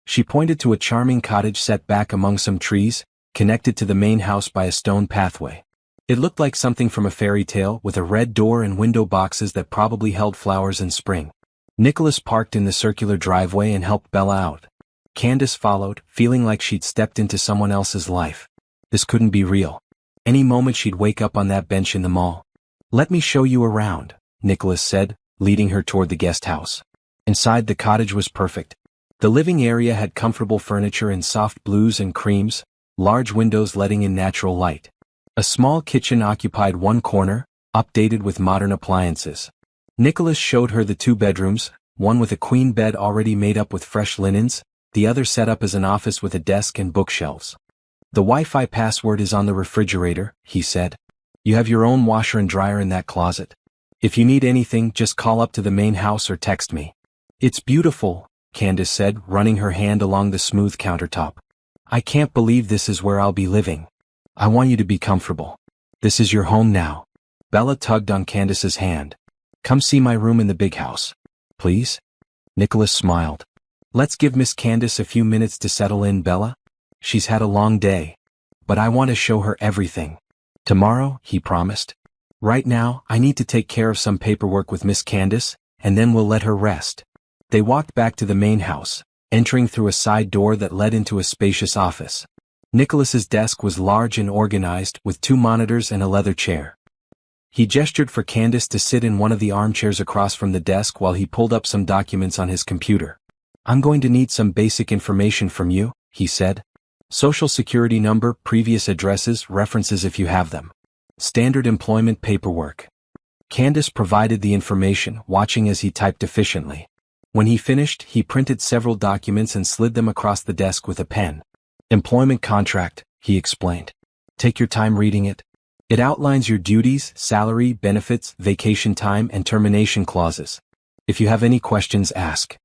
She pointed to a charming cottage set back among some trees, connected to the main house by a stone pathway. It looked like something from a fairy tale, with a red door and window boxes that probably held flowers in spring. Nicholas parked in the circular driveway and helped Bella out. Candace followed, feeling like she'd stepped into someone else's life. This couldn't be real. Any moment she'd wake up on that bench in the mall. Let me show you around, Nicholas said, leading her toward the guest house. Inside, the cottage was perfect. The living area had comfortable furniture in soft blues and creams, large windows letting in natural light. A small kitchen occupied one corner, updated with modern appliances. Nicholas showed her the 2 bedrooms, one with a queen bed already made up with fresh linens, the other set up as an office with a desk and bookshelves. The Wi-Fi password is on the refrigerator, he said. You have your own washer and dryer in that closet. If you need anything, just call up to the main house or text me. It's beautiful, Candace said, running her hand along the smooth countertop. I can't believe this is where I'll be living. I want you to be comfortable. This is your home now. Bella tugged on Candace's hand. Come see my room in the big house. Please? Nicholas smiled. Let's give Miss Candace a few minutes to settle in, Bella. She's had a long day. But I want to show her everything. Tomorrow, he promised. Right now, I need to take care of some paperwork with Miss Candace, and then we'll let her rest. They walked back to the main house, entering through a side door that led into a spacious office. Nicholas's desk was large and organized, with 2 monitors and a leather chair. He gestured for Candace to sit in one of the armchairs across from the desk while he pulled up some documents on his computer. I'm going to need some basic information from you, he said. Social security number, previous addresses, references if you have them. Standard employment paperwork. Candace provided the information, watching as he typed efficiently. When he finished, he printed several documents and slid them across the desk with a pen. Employment contract, he explained. Take your time reading it. It outlines your duties, salary, benefits, vacation time, and termination clauses. If you have any questions, ask.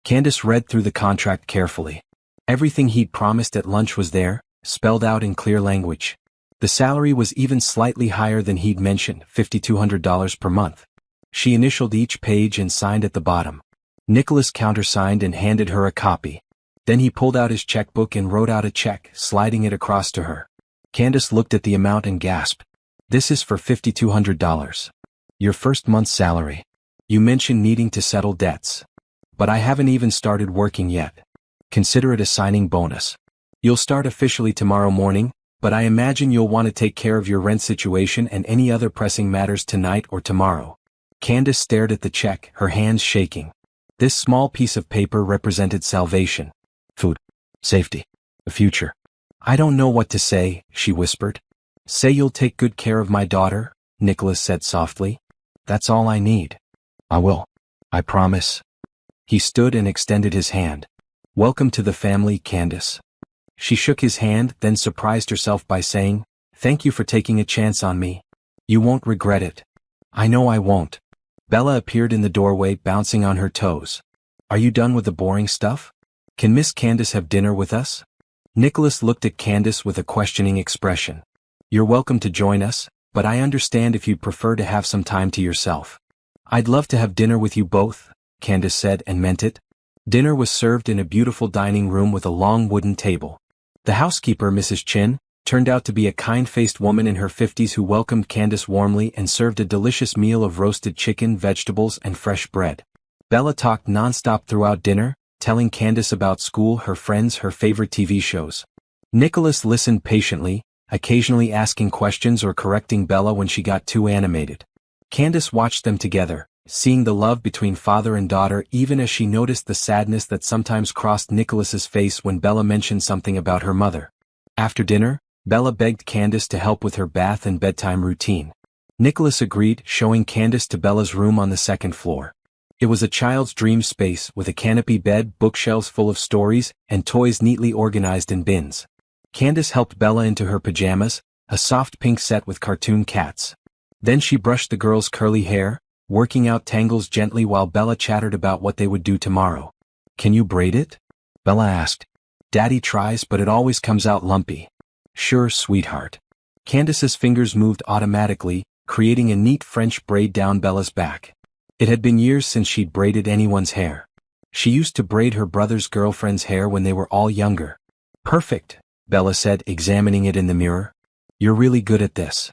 Candace read through the contract carefully. Everything he'd promised at lunch was there, spelled out in clear language. The salary was even slightly higher than he'd mentioned, $5,200 per month. She initialed each page and signed at the bottom. Nicholas countersigned and handed her a copy. Then he pulled out his checkbook and wrote out a check, sliding it across to her. Candace looked at the amount and gasped. This is for $5,200. Your first month's salary. You mentioned needing to settle debts. But I haven't even started working yet. Consider it a signing bonus. You'll start officially tomorrow morning, but I imagine you'll want to take care of your rent situation and any other pressing matters tonight or tomorrow. Candace stared at the check, her hands shaking. This small piece of paper represented salvation, food, safety, the future. I don't know what to say, she whispered. Say you'll take good care of my daughter, Nicholas said softly. That's all I need. I will. I promise. He stood and extended his hand. Welcome to the family, Candace. She shook his hand, then surprised herself by saying, Thank you for taking a chance on me. You won't regret it. I know I won't. Bella appeared in the doorway, bouncing on her toes. Are you done with the boring stuff? Can Miss Candace have dinner with us? Nicholas looked at Candace with a questioning expression. You're welcome to join us, but I understand if you'd prefer to have some time to yourself. I'd love to have dinner with you both, Candace said, and meant it. Dinner was served in a beautiful dining room with a long wooden table. The housekeeper, Mrs. Chin, turned out to be a kind-faced woman in her 50s who welcomed Candace warmly and served a delicious meal of roasted chicken, vegetables, and fresh bread. Bella talked non-stop throughout dinner, telling Candace about school, her friends, her favorite TV shows. Nicholas listened patiently, occasionally asking questions or correcting Bella when she got too animated. Candace watched them together, seeing the love between father and daughter even as she noticed the sadness that sometimes crossed Nicholas's face when Bella mentioned something about her mother. After dinner, Bella begged Candace to help with her bath and bedtime routine. Nicholas agreed, showing Candace to Bella's room on the second floor. It was a child's dream space with a canopy bed, bookshelves full of stories, and toys neatly organized in bins. Candace helped Bella into her pajamas, a soft pink set with cartoon cats. Then she brushed the girl's curly hair, working out tangles gently while Bella chattered about what they would do tomorrow. Can you braid it? Bella asked. Daddy tries, but it always comes out lumpy. Sure, sweetheart. Candace's fingers moved automatically, creating a neat French braid down Bella's back. It had been years since she'd braided anyone's hair. She used to braid her brother's girlfriend's hair when they were all younger. Perfect, Bella said, examining it in the mirror. You're really good at this.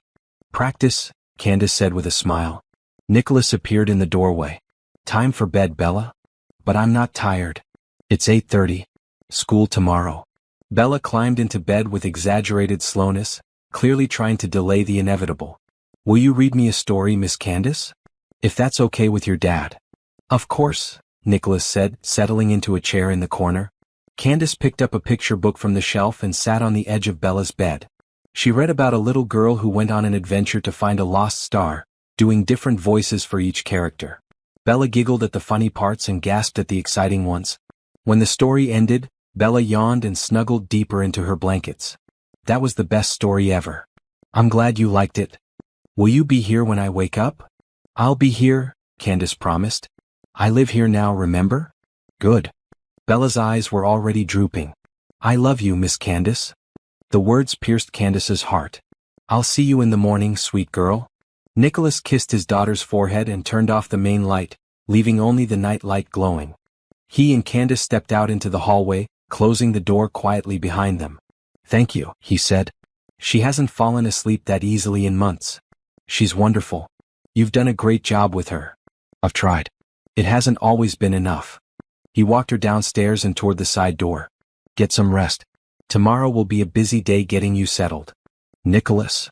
Practice, Candace said with a smile. Nicholas appeared in the doorway. Time for bed, Bella? But I'm not tired. It's 8:30. School tomorrow. Bella climbed into bed with exaggerated slowness, clearly trying to delay the inevitable. Will you read me a story, Miss Candace? If that's okay with your dad. Of course, Nicholas said, settling into a chair in the corner. Candace picked up a picture book from the shelf and sat on the edge of Bella's bed. She read about a little girl who went on an adventure to find a lost star, doing different voices for each character. Bella giggled at the funny parts and gasped at the exciting ones. When the story ended, Bella yawned and snuggled deeper into her blankets. That was the best story ever. I'm glad you liked it. Will you be here when I wake up? I'll be here, Candace promised. I live here now, remember? Good. Bella's eyes were already drooping. I love you, Miss Candace. The words pierced Candace's heart. I'll see you in the morning, sweet girl. Nicholas kissed his daughter's forehead and turned off the main light, leaving only the night light glowing. He and Candace stepped out into the hallway, closing the door quietly behind them. Thank you, he said. She hasn't fallen asleep that easily in months. She's wonderful. You've done a great job with her. I've tried. It hasn't always been enough. He walked her downstairs and toward the side door. Get some rest. Tomorrow will be a busy day getting you settled. Nicholas.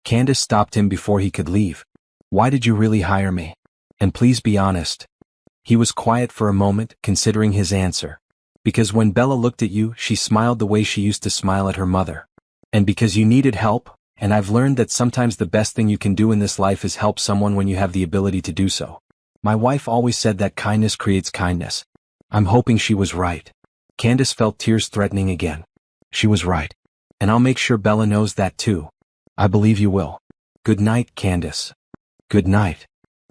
Candace stopped him before he could leave. Why did you really hire me? And please be honest. He was quiet for a moment, considering his answer. Because when Bella looked at you, she smiled the way she used to smile at her mother. And because you needed help, and I've learned that sometimes the best thing you can do in this life is help someone when you have the ability to do so. My wife always said that kindness creates kindness. I'm hoping she was right. Candace felt tears threatening again. She was right. And I'll make sure Bella knows that too. I believe you will. Good night, Candace. Good night.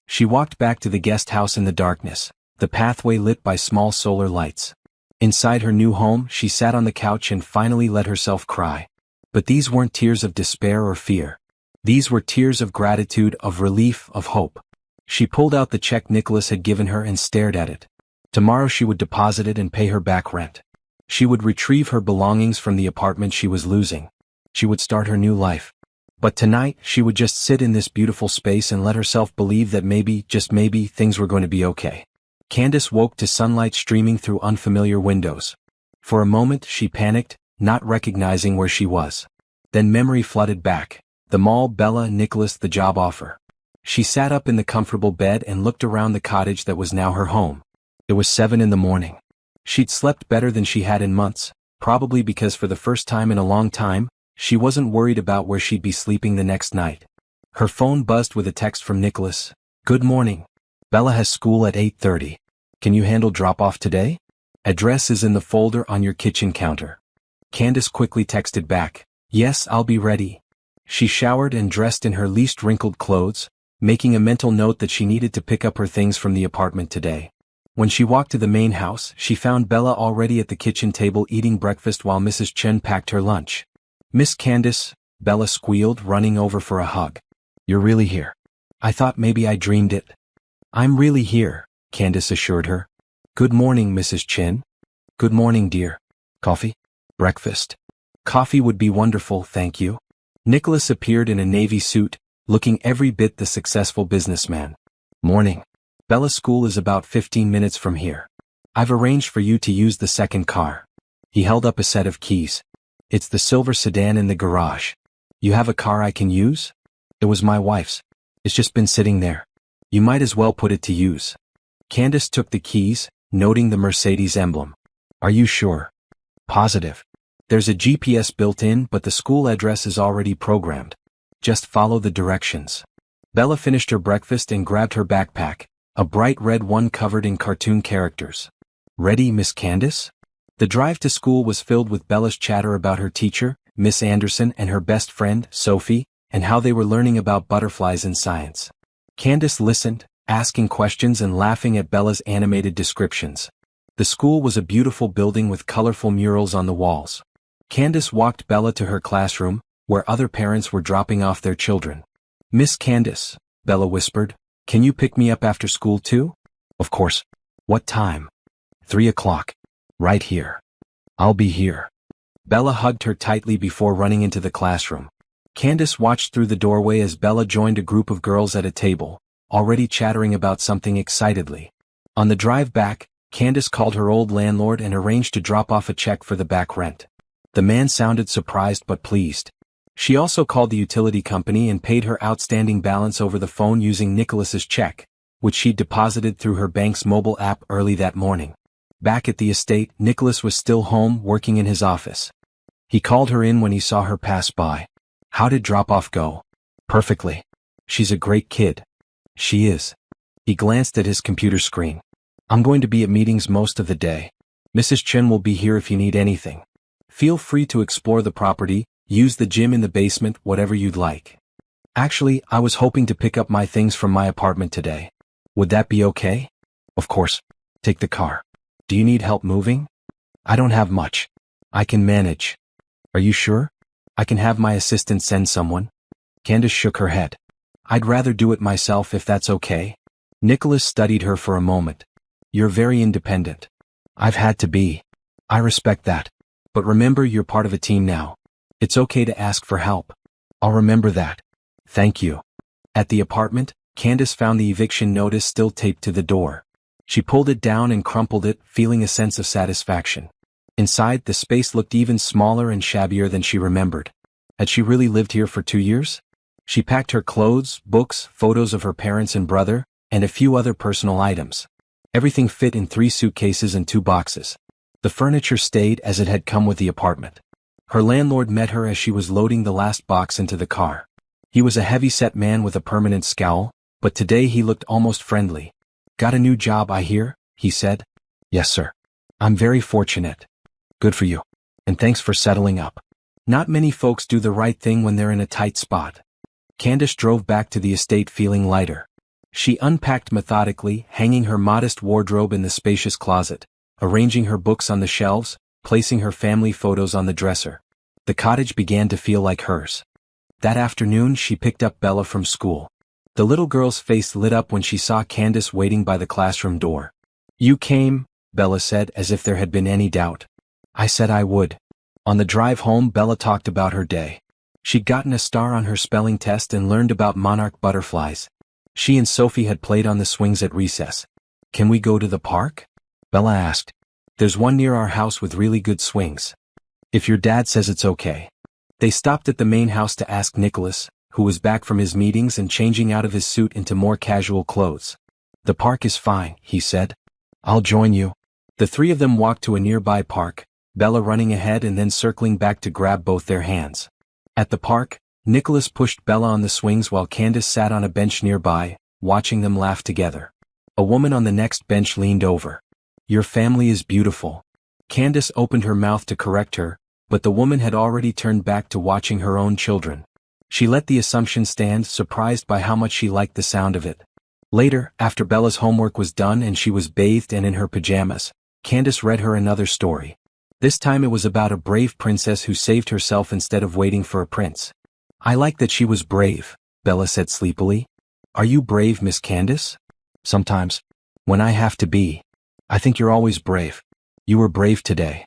She walked back to the guest house in the darkness, the pathway lit by small solar lights. Inside her new home, she sat on the couch and finally let herself cry. But these weren't tears of despair or fear. These were tears of gratitude, of relief, of hope. She pulled out the check Nicholas had given her and stared at it. Tomorrow she would deposit it and pay her back rent. She would retrieve her belongings from the apartment she was losing. She would start her new life. But tonight, she would just sit in this beautiful space and let herself believe that maybe, just maybe, things were going to be okay. Candace woke to sunlight streaming through unfamiliar windows. For a moment, she panicked, not recognizing where she was. Then memory flooded back. The mall, Bella, Nicholas, the job offer. She sat up in the comfortable bed and looked around the cottage that was now her home. It was 7 in the morning. She'd slept better than she had in months, probably because for the first time in a long time, she wasn't worried about where she'd be sleeping the next night. Her phone buzzed with a text from Nicholas. Good morning. Bella has school at 8:30. Can you handle drop-off today? Address is in the folder on your kitchen counter. Candace quickly texted back. Yes, I'll be ready. She showered and dressed in her least wrinkled clothes, making a mental note that she needed to pick up her things from the apartment today. When she walked to the main house, she found Bella already at the kitchen table eating breakfast while Mrs. Chen packed her lunch. Miss Candace, Bella squealed, running over for a hug. You're really here. I thought maybe I dreamed it. I'm really here, Candace assured her. Good morning, Mrs. Chen. Good morning, dear. Coffee? Breakfast? Coffee would be wonderful, thank you. Nicholas appeared in a navy suit, looking every bit the successful businessman. Morning. Bella's school is about 15 minutes from here. I've arranged for you to use the second car. He held up a set of keys. It's the silver sedan in the garage. You have a car I can use? It was my wife's. It's just been sitting there. You might as well put it to use. Candace took the keys, noting the Mercedes emblem. Are you sure? Positive. There's a GPS built in, but the school address is already programmed. Just follow the directions. Bella finished her breakfast and grabbed her backpack, a bright red one covered in cartoon characters. Ready, Miss Candace? The drive to school was filled with Bella's chatter about her teacher, Miss Anderson, and her best friend, Sophie, and how they were learning about butterflies in science. Candace listened, asking questions and laughing at Bella's animated descriptions. The school was a beautiful building with colorful murals on the walls. Candace walked Bella to her classroom, where other parents were dropping off their children. Miss Candace, Bella whispered, can you pick me up after school too? Of course. What time? 3 o'clock. Right here. I'll be here. Bella hugged her tightly before running into the classroom. Candace watched through the doorway as Bella joined a group of girls at a table, already chattering about something excitedly. On the drive back, Candace called her old landlord and arranged to drop off a check for the back rent. The man sounded surprised but pleased. She also called the utility company and paid her outstanding balance over the phone using Nicholas's check, which she'd deposited through her bank's mobile app early that morning. Back at the estate, Nicholas was still home, working in his office. He called her in when he saw her pass by. How did drop-off go? Perfectly. She's a great kid. She is. He glanced at his computer screen. I'm going to be at meetings most of the day. Mrs. Chen will be here if you need anything. Feel free to explore the property, use the gym in the basement, whatever you'd like. Actually, I was hoping to pick up my things from my apartment today. Would that be okay? Of course. Take the car. Do you need help moving? I don't have much. I can manage. Are you sure? I can have my assistant send someone. Candace shook her head. I'd rather do it myself if that's okay. Nicholas studied her for a moment. You're very independent. I've had to be. I respect that. But remember, you're part of a team now. It's okay to ask for help. I'll remember that. Thank you. At the apartment, Candace found the eviction notice still taped to the door. She pulled it down and crumpled it, feeling a sense of satisfaction. Inside, the space looked even smaller and shabbier than she remembered. Had she really lived here for 2 years? She packed her clothes, books, photos of her parents and brother, and a few other personal items. Everything fit in 3 suitcases and 2 boxes. The furniture stayed as it had come with the apartment. Her landlord met her as she was loading the last box into the car. He was a heavy-set man with a permanent scowl, but today he looked almost friendly. Got a new job, I hear? He said. Yes, sir. I'm very fortunate. Good for you. And thanks for settling up. Not many folks do the right thing when they're in a tight spot. Candace drove back to the estate feeling lighter. She unpacked methodically, hanging her modest wardrobe in the spacious closet, arranging her books on the shelves, placing her family photos on the dresser. The cottage began to feel like hers. That afternoon she picked up Bella from school. The little girl's face lit up when she saw Candace waiting by the classroom door. You came, Bella said, as if there had been any doubt. I said I would. On the drive home, Bella talked about her day. She'd gotten a star on her spelling test and learned about monarch butterflies. She and Sophie had played on the swings at recess. Can we go to the park? Bella asked. There's one near our house with really good swings. If your dad says it's okay. They stopped at the main house to ask Nicholas, who was back from his meetings and changing out of his suit into more casual clothes. The park is fine, he said. I'll join you. The three of them walked to a nearby park, Bella running ahead and then circling back to grab both their hands. At the park, Nicholas pushed Bella on the swings while Candace sat on a bench nearby, watching them laugh together. A woman on the next bench leaned over. Your family is beautiful. Candace opened her mouth to correct her, but the woman had already turned back to watching her own children. She let the assumption stand, surprised by how much she liked the sound of it. Later, after Bella's homework was done and she was bathed and in her pajamas, Candace read her another story. This time it was about a brave princess who saved herself instead of waiting for a prince. I like that she was brave, Bella said sleepily. Are you brave, Miss Candace? Sometimes. When I have to be. I think you're always brave. You were brave today.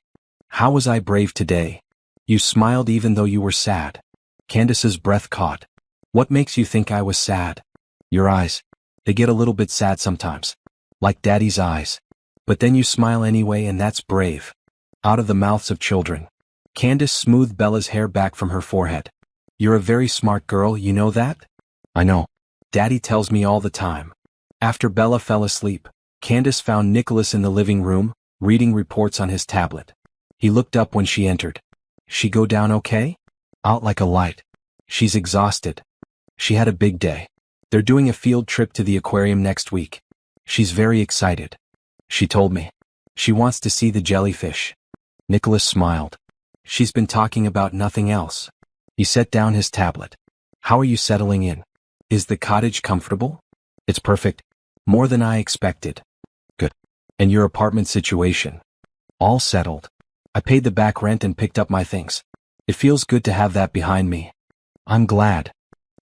How was I brave today? You smiled even though you were sad. Candace's breath caught. What makes you think I was sad? Your eyes. They get a little bit sad sometimes. Like Daddy's eyes. But then you smile anyway, and that's brave. Out of the mouths of children. Candace smoothed Bella's hair back from her forehead. You're a very smart girl, you know that? I know. Daddy tells me all the time. After Bella fell asleep, Candace found Nicholas in the living room, reading reports on his tablet. He looked up when she entered. She go down okay? Out like a light. She's exhausted. She had a big day. They're doing a field trip to the aquarium next week. She's very excited. She told me. She wants to see the jellyfish. Nicholas smiled. She's been talking about nothing else. He set down his tablet. How are you settling in? Is the cottage comfortable? It's perfect. More than I expected. Good. And your apartment situation? All settled. I paid the back rent and picked up my things. It feels good to have that behind me. I'm glad.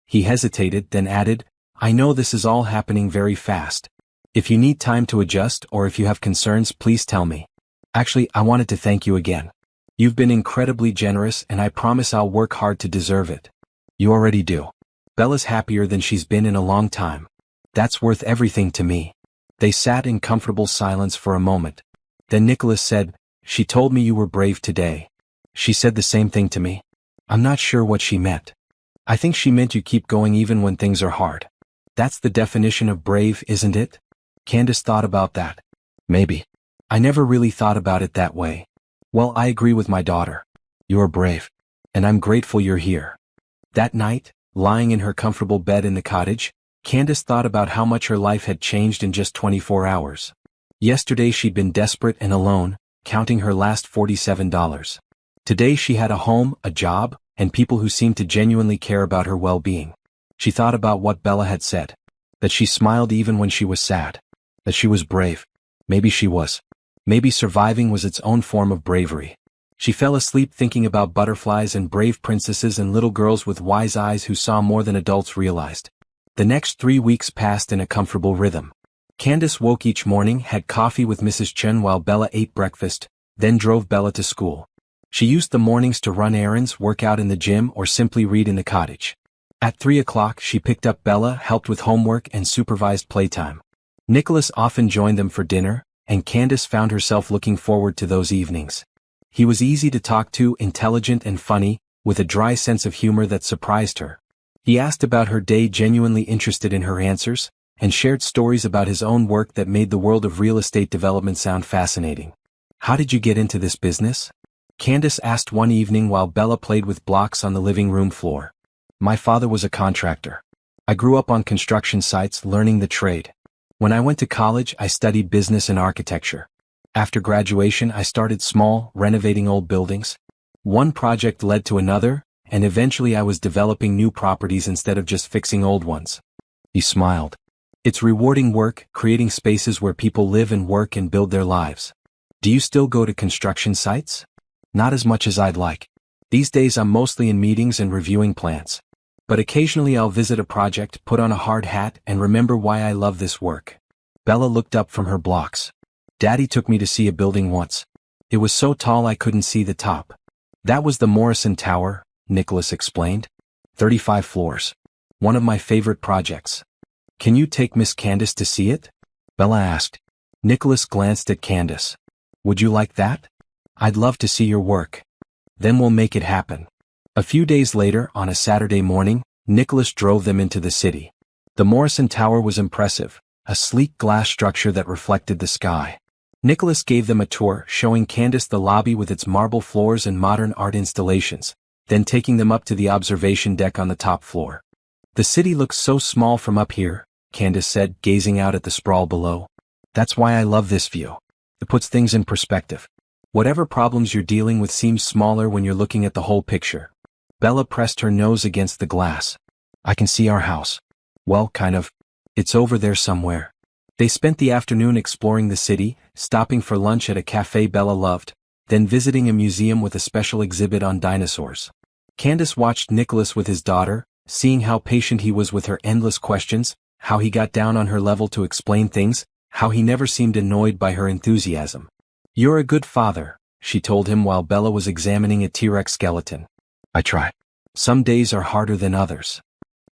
He hesitated, then added, I know this is all happening very fast. If you need time to adjust or if you have concerns, please tell me. Actually, I wanted to thank you again. You've been incredibly generous and I promise I'll work hard to deserve it. You already do. Bella's happier than she's been in a long time. That's worth everything to me. They sat in comfortable silence for a moment. Then Nicholas said, She told me you were brave today. She said the same thing to me. I'm not sure what she meant. I think she meant you keep going even when things are hard. That's the definition of brave, isn't it? Candace thought about that. Maybe. I never really thought about it that way. Well, I agree with my daughter. You're brave. And I'm grateful you're here. That night, lying in her comfortable bed in the cottage, Candace thought about how much her life had changed in just 24 hours. Yesterday she'd been desperate and alone, counting her last $47. Today she had a home, a job, and people who seemed to genuinely care about her well-being. She thought about what Bella had said. That she smiled even when she was sad. That she was brave. Maybe she was. Maybe surviving was its own form of bravery. She fell asleep thinking about butterflies and brave princesses and little girls with wise eyes who saw more than adults realized. The next 3 weeks passed in a comfortable rhythm. Candace woke each morning, had coffee with Mrs. Chen while Bella ate breakfast, then drove Bella to school. She used the mornings to run errands, work out in the gym, or simply read in the cottage. At 3 o'clock she picked up Bella, helped with homework, and supervised playtime. Nicholas often joined them for dinner, and Candace found herself looking forward to those evenings. He was easy to talk to, intelligent and funny, with a dry sense of humor that surprised her. He asked about her day, genuinely interested in her answers, and shared stories about his own work that made the world of real estate development sound fascinating. How did you get into this business? Candace asked one evening while Bella played with blocks on the living room floor. My father was a contractor. I grew up on construction sites learning the trade. When I went to college, I studied business and architecture. After graduation, I started small, renovating old buildings. One project led to another, and eventually I was developing new properties instead of just fixing old ones. He smiled. It's rewarding work, creating spaces where people live and work and build their lives. Do you still go to construction sites? Not as much as I'd like. These days I'm mostly in meetings and reviewing plans. But occasionally I'll visit a project, put on a hard hat, and remember why I love this work. Bella looked up from her blocks. Daddy took me to see a building once. It was so tall I couldn't see the top. That was the Morrison Tower, Nicholas explained. 35 floors. One of my favorite projects. Can you take Miss Candace to see it? Bella asked. Nicholas glanced at Candace. Would you like that? I'd love to see your work. Then we'll make it happen. A few days later, on a Saturday morning, Nicholas drove them into the city. The Morrison Tower was impressive, a sleek glass structure that reflected the sky. Nicholas gave them a tour, showing Candace the lobby with its marble floors and modern art installations, then taking them up to the observation deck on the top floor. "The city looks so small from up here," Candace said, gazing out at the sprawl below. "That's why I love this view. It puts things in perspective. Whatever problems you're dealing with seems smaller when you're looking at the whole picture." Bella pressed her nose against the glass. "I can see our house. Well, kind of. It's over there somewhere." They spent the afternoon exploring the city, stopping for lunch at a cafe Bella loved, then visiting a museum with a special exhibit on dinosaurs. Candace watched Nicholas with his daughter, seeing how patient he was with her endless questions, how he got down on her level to explain things, how he never seemed annoyed by her enthusiasm. "You're a good father," she told him while Bella was examining a T-Rex skeleton. "I try. Some days are harder than others."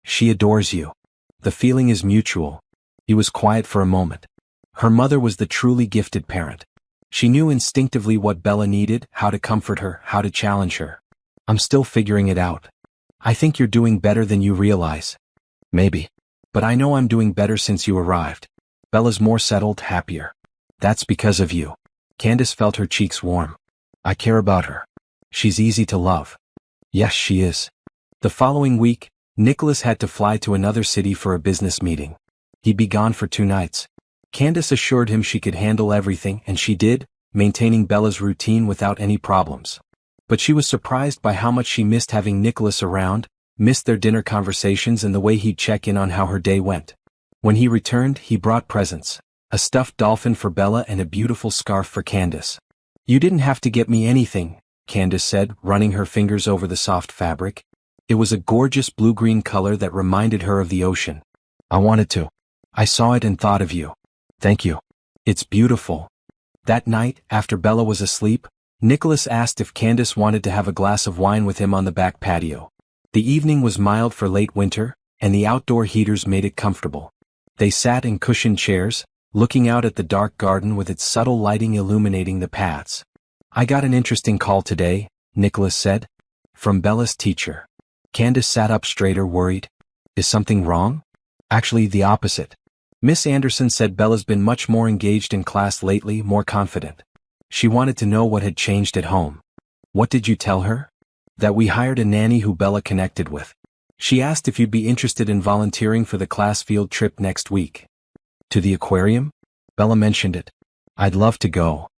"She adores you. The feeling is mutual." He was quiet for a moment. Her mother was the truly gifted parent. She knew instinctively what Bella needed, how to comfort her, how to challenge her. "I'm still figuring it out. I think you're doing better than you realize." "Maybe. But I know I'm doing better since you arrived." "Bella's more settled, happier." "That's because of you." Candace felt her cheeks warm. "I care about her. She's easy to love." "Yes, she is." The following week, Nicholas had to fly to another city for a business meeting. He'd be gone for 2 nights. Candace assured him she could handle everything, and she did, maintaining Bella's routine without any problems. But she was surprised by how much she missed having Nicholas around, missed their dinner conversations and the way he'd check in on how her day went. When he returned, he brought presents: a stuffed dolphin for Bella and a beautiful scarf for Candace. "You didn't have to get me anything," Candace said, running her fingers over the soft fabric. It was a gorgeous blue-green color that reminded her of the ocean. "I wanted to. I saw it and thought of you." "Thank you. It's beautiful." That night, after Bella was asleep, Nicholas asked if Candace wanted to have a glass of wine with him on the back patio. The evening was mild for late winter, and the outdoor heaters made it comfortable. They sat in cushioned chairs, looking out at the dark garden with its subtle lighting illuminating the paths. "I got an interesting call today," Nicholas said. "From Bella's teacher." Candace sat up straighter, worried. "Is something wrong?" "Actually, the opposite. Miss Anderson said Bella's been much more engaged in class lately, more confident. She wanted to know what had changed at home." "What did you tell her?" "That we hired a nanny who Bella connected with. She asked if you'd be interested in volunteering for the class field trip next week." "To the aquarium?" "Bella mentioned it." "I'd love to go."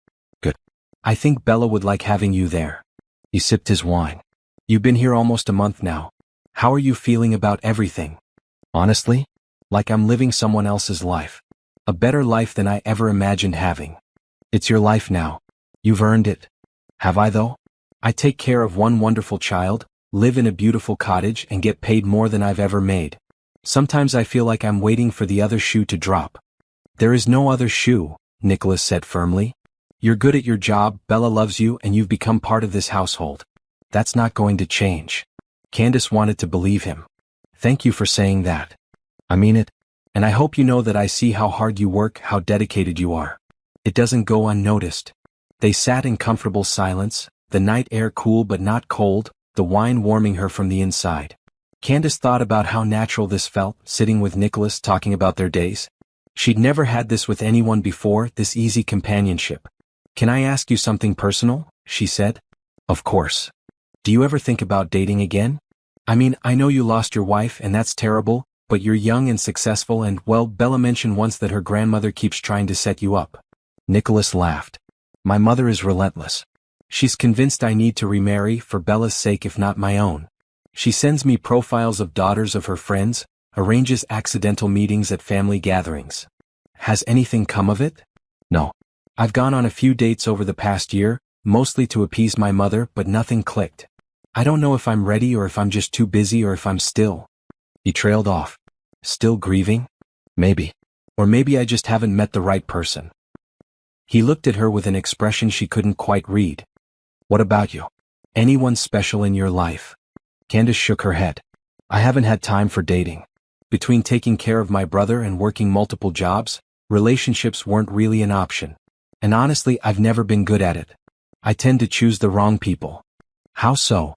"Good. I think Bella would like having you there." He sipped his wine. "You've been here almost a month now. How are you feeling about everything?" "Honestly? Like I'm living someone else's life. A better life than I ever imagined having." "It's your life now. You've earned it." "Have I though? I take care of one wonderful child, live in a beautiful cottage and get paid more than I've ever made. Sometimes I feel like I'm waiting for the other shoe to drop." "There is no other shoe," Nicholas said firmly. "You're good at your job, Bella loves you, and you've become part of this household. That's not going to change." Candace wanted to believe him. "Thank you for saying that. I mean it. And I hope you know that I see how hard you work, how dedicated you are. It doesn't go unnoticed." They sat in comfortable silence, the night air cool but not cold, the wine warming her from the inside. Candace thought about how natural this felt, sitting with Nicholas talking about their days. She'd never had this with anyone before, this easy companionship. "Can I ask you something personal?" she said. "Of course. Do you ever think about dating again? I mean, I know you lost your wife and that's terrible, but you're young and successful and, well, Bella mentioned once that her grandmother keeps trying to set you up." Nicholas laughed. "My mother is relentless. She's convinced I need to remarry, for Bella's sake if not my own. She sends me profiles of daughters of her friends, arranges accidental meetings at family gatherings." "Has anything come of it?" "No. I've gone on a few dates over the past year, mostly to appease my mother, but nothing clicked. I don't know if I'm ready or if I'm just too busy or if I'm still." He trailed off. "Still grieving? Maybe. Or maybe I just haven't met the right person." He looked at her with an expression she couldn't quite read. "What about you? Anyone special in your life?" Candace shook her head. "I haven't had time for dating. Between taking care of my brother and working multiple jobs, relationships weren't really an option. And honestly, I've never been good at it. I tend to choose the wrong people." "How so?"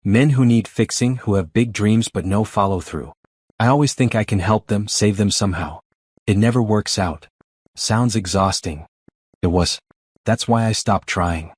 "Men who need fixing, who have big dreams but no follow-through. I always think I can help them, save them somehow. It never works out. Sounds exhausting. It was. That's why I stopped trying.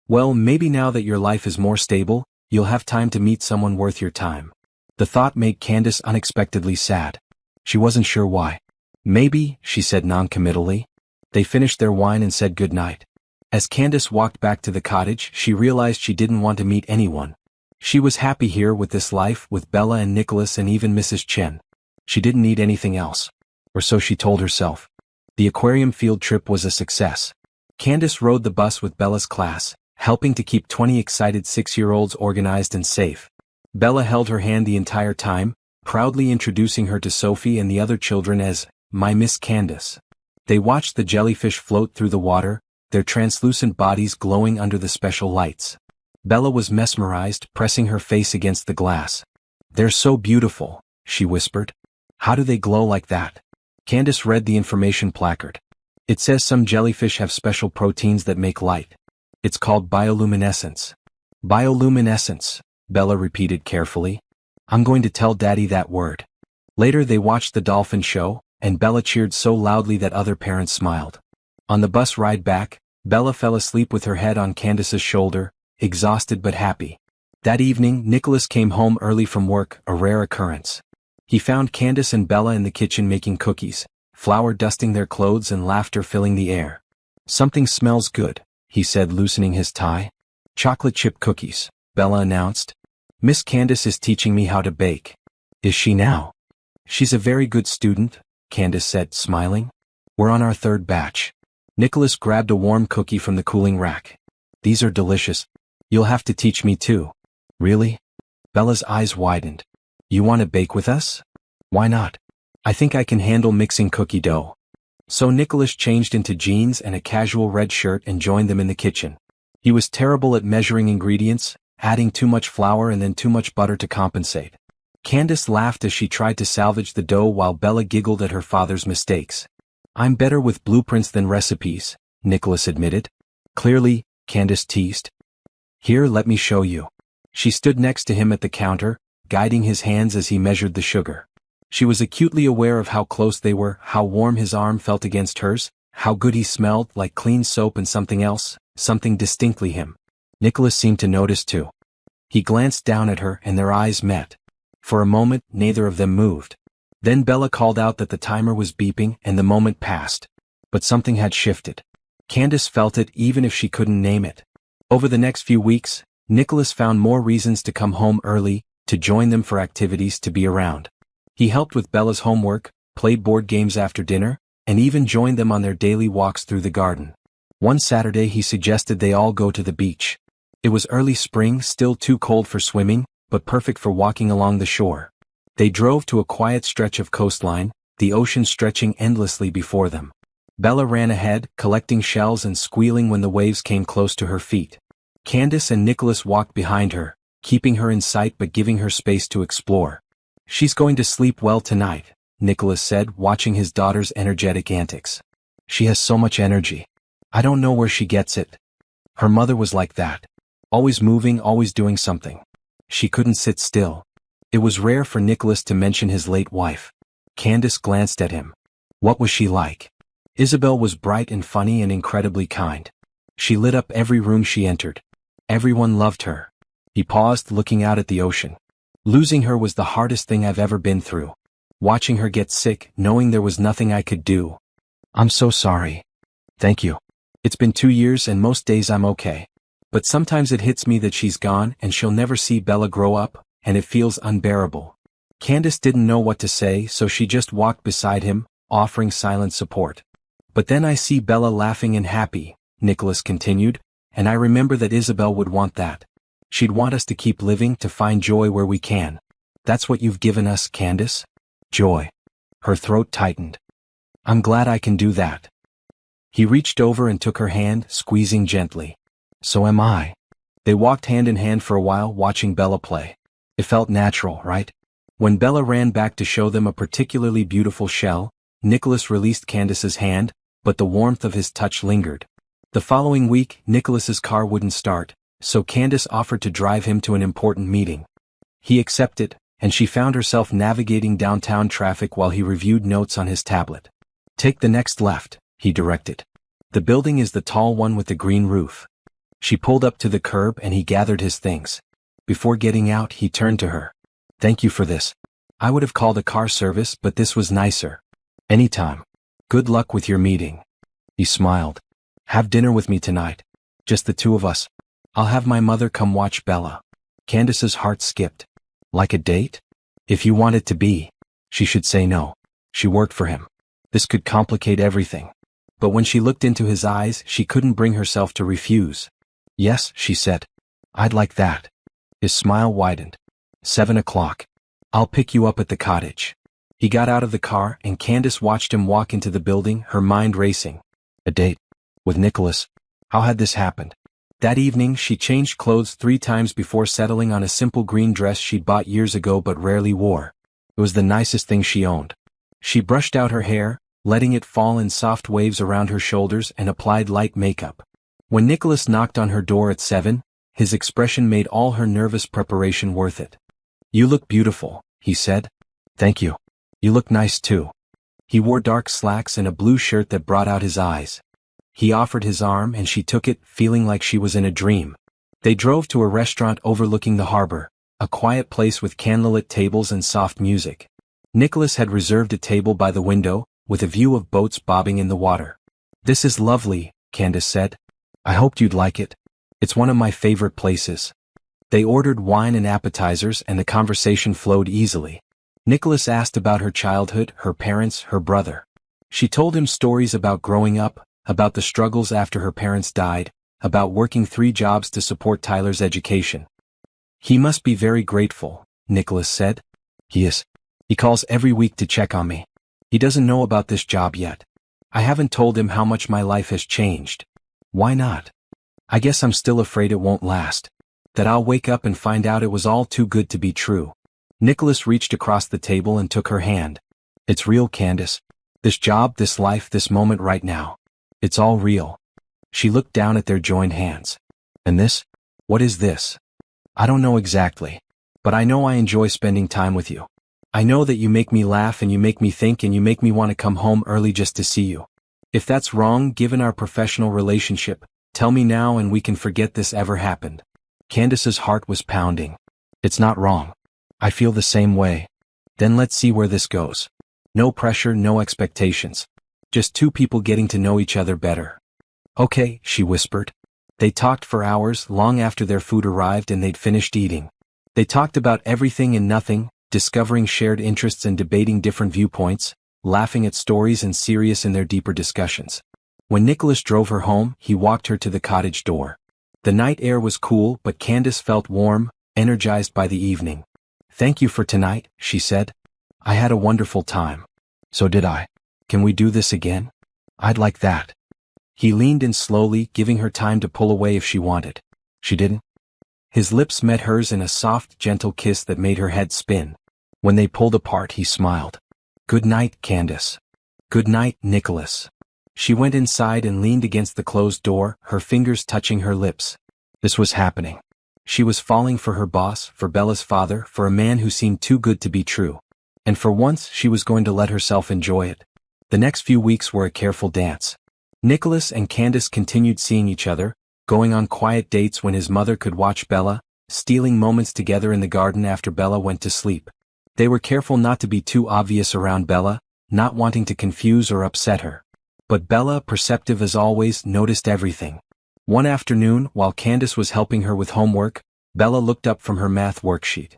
Well, maybe now that your life is more stable, you'll have time to meet someone worth your time. The thought made Candace unexpectedly sad. She wasn't sure why. Maybe, she said non-committally. They finished their wine and said goodnight. As Candace walked back to the cottage, she realized she didn't want to meet anyone. She was happy here with this life, with Bella and Nicholas and even Mrs. Chen. She didn't need anything else. Or so she told herself. The aquarium field trip was a success. Candace rode the bus with Bella's class, helping to keep 20 excited 6-year-olds organized and safe. Bella held her hand the entire time, proudly introducing her to Sophie and the other children as, "My Miss Candace." They watched the jellyfish float through the water, their translucent bodies glowing under the special lights. Bella was mesmerized, pressing her face against the glass. "They're so beautiful," she whispered. "How do they glow like that?" Candace read the information placard. "It says some jellyfish have special proteins that make light. It's called bioluminescence." Bioluminescence, Bella repeated carefully. "I'm going to tell Daddy that word." Later they watched the dolphin show, and Bella cheered so loudly that other parents smiled. On the bus ride back, Bella fell asleep with her head on Candace's shoulder, exhausted but happy. That evening, Nicholas came home early from work, a rare occurrence. He found Candace and Bella in the kitchen making cookies, flour dusting their clothes and laughter filling the air. "Something smells good," he said, loosening his tie. "Chocolate chip cookies," Bella announced. "Miss Candace is teaching me how to bake." "Is she now?" "She's a very good student," Candace said, smiling. "We're on our 3rd batch." Nicholas grabbed a warm cookie from the cooling rack. "These are delicious. You'll have to teach me too." "Really?" Bella's eyes widened. "You want to bake with us?" "Why not? I think I can handle mixing cookie dough." So Nicholas changed into jeans and a casual red shirt and joined them in the kitchen. He was terrible at measuring ingredients, adding too much flour and then too much butter to compensate. Candace laughed as she tried to salvage the dough while Bella giggled at her father's mistakes. "I'm better with blueprints than recipes," Nicholas admitted. "Clearly," Candace teased. "Here, let me show you." She stood next to him at the counter, guiding his hands as he measured the sugar. She was acutely aware of how close they were, how warm his arm felt against hers, how good he smelled, like clean soap, and something else, something distinctly him. Nicholas seemed to notice too. He glanced down at her and their eyes met. For a moment, neither of them moved. Then Bella called out that the timer was beeping and the moment passed. But something had shifted. Candace felt it even if she couldn't name it. Over the next few weeks, Nicholas found more reasons to come home early, to join them for activities, to be around. He helped with Bella's homework, played board games after dinner, and even joined them on their daily walks through the garden. One Saturday he suggested they all go to the beach. It was early spring, still too cold for swimming, but perfect for walking along the shore. They drove to a quiet stretch of coastline, the ocean stretching endlessly before them. Bella ran ahead, collecting shells and squealing when the waves came close to her feet. Candace and Nicholas walked behind her, keeping her in sight but giving her space to explore. "She's going to sleep well tonight," Nicholas said, watching his daughter's energetic antics. "She has so much energy. I don't know where she gets it. Her mother was like that. Always moving, always doing something. She couldn't sit still." It was rare for Nicholas to mention his late wife. Candace glanced at him. What was she like? Isabel was bright and funny and incredibly kind. She lit up every room she entered. Everyone loved her. He paused, looking out at the ocean. "Losing her was the hardest thing I've ever been through. Watching her get sick, knowing there was nothing I could do. I'm so sorry." "Thank you. It's been 2 years and most days I'm okay. But sometimes it hits me that she's gone and she'll never see Bella grow up, and it feels unbearable." Candace didn't know what to say, so she just walked beside him, offering silent support. "But then I see Bella laughing and happy," Nicholas continued, "and I remember that Isabel would want that. She'd want us to keep living, to find joy where we can. That's what you've given us, Candace. Joy." Her throat tightened. "I'm glad I can do that." He reached over and took her hand, squeezing gently. "So am I." They walked hand in hand for a while, watching Bella play. It felt natural, right? When Bella ran back to show them a particularly beautiful shell, Nicholas released Candace's hand, but the warmth of his touch lingered. The following week, Nicholas's car wouldn't start, so Candace offered to drive him to an important meeting. He accepted, and she found herself navigating downtown traffic while he reviewed notes on his tablet. Take the next left, he directed. The building is the tall one with the green roof. She pulled up to the curb and he gathered his things. Before getting out, he turned to her. Thank you for this. I would have called a car service, but this was nicer. Anytime. Good luck with your meeting. He smiled. Have dinner with me tonight. Just the two of us. I'll have my mother come watch Bella. Candace's heart skipped. Like a date? If you want it to be. She should say no. She worked for him. This could complicate everything. But when she looked into his eyes, she couldn't bring herself to refuse. Yes, she said. I'd like that. His smile widened. 7 o'clock. I'll pick you up at the cottage. He got out of the car and Candace watched him walk into the building, her mind racing. A date? With Nicholas? How had this happened? That evening she changed clothes 3 times before settling on a simple green dress she'd bought years ago but rarely wore. It was the nicest thing she owned. She brushed out her hair, letting it fall in soft waves around her shoulders, and applied light makeup. When Nicholas knocked on her door at 7, his expression made all her nervous preparation worth it. You look beautiful, he said. Thank you. You look nice too. He wore dark slacks and a blue shirt that brought out his eyes. He offered his arm and she took it, feeling like she was in a dream. They drove to a restaurant overlooking the harbor, a quiet place with candlelit tables and soft music. Nicholas had reserved a table by the window, with a view of boats bobbing in the water. This is lovely, Candace said. I hoped you'd like it. It's one of my favorite places. They ordered wine and appetizers and the conversation flowed easily. Nicholas asked about her childhood, her parents, her brother. She told him stories about growing up, about the struggles after her parents died, about working 3 jobs to support Tyler's education. He must be very grateful, Nicholas said. He is. He calls every week to check on me. He doesn't know about this job yet. I haven't told him how much my life has changed. Why not? I guess I'm still afraid it won't last. That I'll wake up and find out it was all too good to be true. Nicholas reached across the table and took her hand. It's real, Candace. This job, this life, this moment right now. It's all real. She looked down at their joined hands. And this? What is this? I don't know exactly. But I know I enjoy spending time with you. I know that you make me laugh and you make me think and you make me want to come home early just to see you. If that's wrong, given our professional relationship, tell me now and we can forget this ever happened. Candace's heart was pounding. It's not wrong. I feel the same way. Then let's see where this goes. No pressure, no expectations. Just 2 people getting to know each other better. Okay, she whispered. They talked for hours, long after their food arrived and they'd finished eating. They talked about everything and nothing, discovering shared interests and debating different viewpoints, laughing at stories and serious in their deeper discussions. When Nicholas drove her home, he walked her to the cottage door. The night air was cool, but Candace felt warm, energized by the evening. Thank you for tonight, she said. I had a wonderful time. So did I. Can we do this again? I'd like that. He leaned in slowly, giving her time to pull away if she wanted. She didn't. His lips met hers in a soft, gentle kiss that made her head spin. When they pulled apart, he smiled. Good night, Candace. Good night, Nicholas. She went inside and leaned against the closed door, her fingers touching her lips. This was happening. She was falling for her boss, for Bella's father, for a man who seemed too good to be true. And for once, she was going to let herself enjoy it. The next few weeks were a careful dance. Nicholas and Candace continued seeing each other, going on quiet dates when his mother could watch Bella, stealing moments together in the garden after Bella went to sleep. They were careful not to be too obvious around Bella, not wanting to confuse or upset her. But Bella, perceptive as always, noticed everything. One afternoon, while Candace was helping her with homework, Bella looked up from her math worksheet.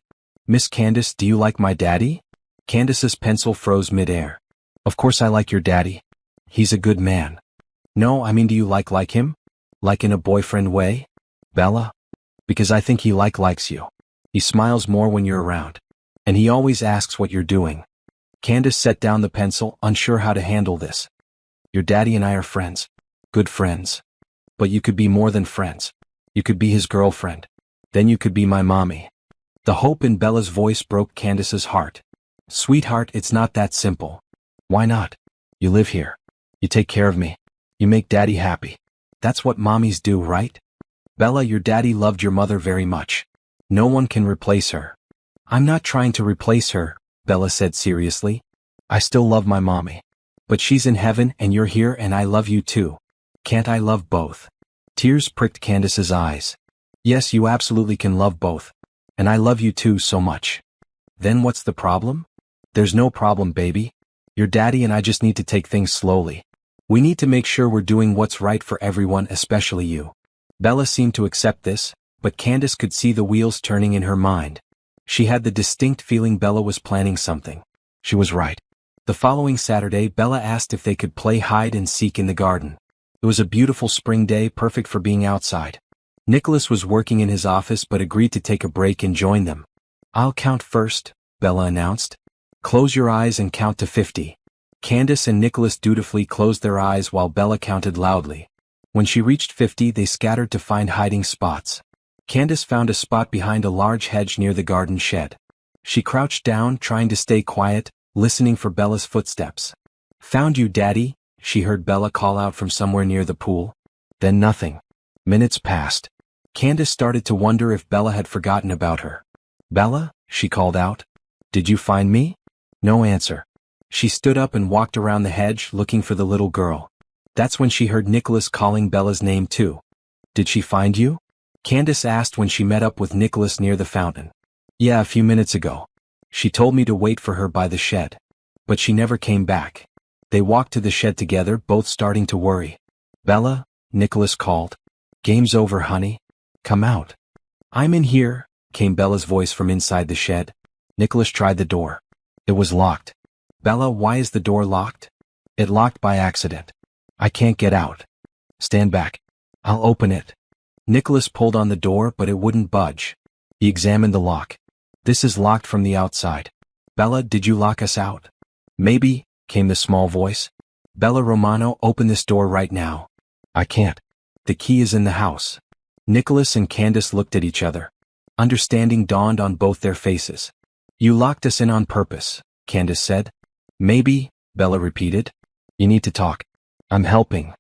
Miss Candace, do you like my daddy? Candace's pencil froze midair. Of course I like your daddy. He's a good man. No, I mean, do you like him? Like in a boyfriend way? Bella? Because I think he likes you. He smiles more when you're around. And he always asks what you're doing. Candace set down the pencil, unsure how to handle this. Your daddy and I are friends. Good friends. But you could be more than friends. You could be his girlfriend. Then you could be my mommy. The hope in Bella's voice broke Candace's heart. Sweetheart, it's not that simple. Why not? You live here. You take care of me. You make daddy happy. That's what mommies do, right? Bella, your daddy loved your mother very much. No one can replace her. I'm not trying to replace her, Bella said seriously. I still love my mommy. But she's in heaven and you're here and I love you too. Can't I love both? Tears pricked Candace's eyes. Yes, you absolutely can love both. And I love you too so much. Then what's the problem? There's no problem, baby. Your daddy and I just need to take things slowly. We need to make sure we're doing what's right for everyone, especially you. Bella seemed to accept this, but Candace could see the wheels turning in her mind. She had the distinct feeling Bella was planning something. She was right. The following Saturday, Bella asked if they could play hide and seek in the garden. It was a beautiful spring day, perfect for being outside. Nicholas was working in his office but agreed to take a break and join them. I'll count first, Bella announced. Close your eyes and count to 50. Candace and Nicholas dutifully closed their eyes while Bella counted loudly. When she reached 50, they scattered to find hiding spots. Candace found a spot behind a large hedge near the garden shed. She crouched down, trying to stay quiet, listening for Bella's footsteps. Found you, Daddy, she heard Bella call out from somewhere near the pool. Then nothing. Minutes passed. Candace started to wonder if Bella had forgotten about her. Bella, she called out. Did you find me? No answer. She stood up and walked around the hedge, looking for the little girl. That's when she heard Nicholas calling Bella's name too. Did she find you? Candace asked when she met up with Nicholas near the fountain. Yeah, a few minutes ago. She told me to wait for her by the shed. But she never came back. They walked to the shed together, both starting to worry. Bella, Nicholas called. Game's over, honey. Come out. I'm in here, came Bella's voice from inside the shed. Nicholas tried the door. It was locked. Bella, why is the door locked? It locked by accident. I can't get out. Stand back. I'll open it. Nicholas pulled on the door, but it wouldn't budge. He examined the lock. This is locked from the outside. Bella, did you lock us out? Maybe, came the small voice. Bella Romano, open this door right now. I can't. The key is in the house. Nicholas and Candace looked at each other. Understanding dawned on both their faces. You locked us in on purpose, Candace said. Maybe, Bella repeated. You need to talk. I'm helping.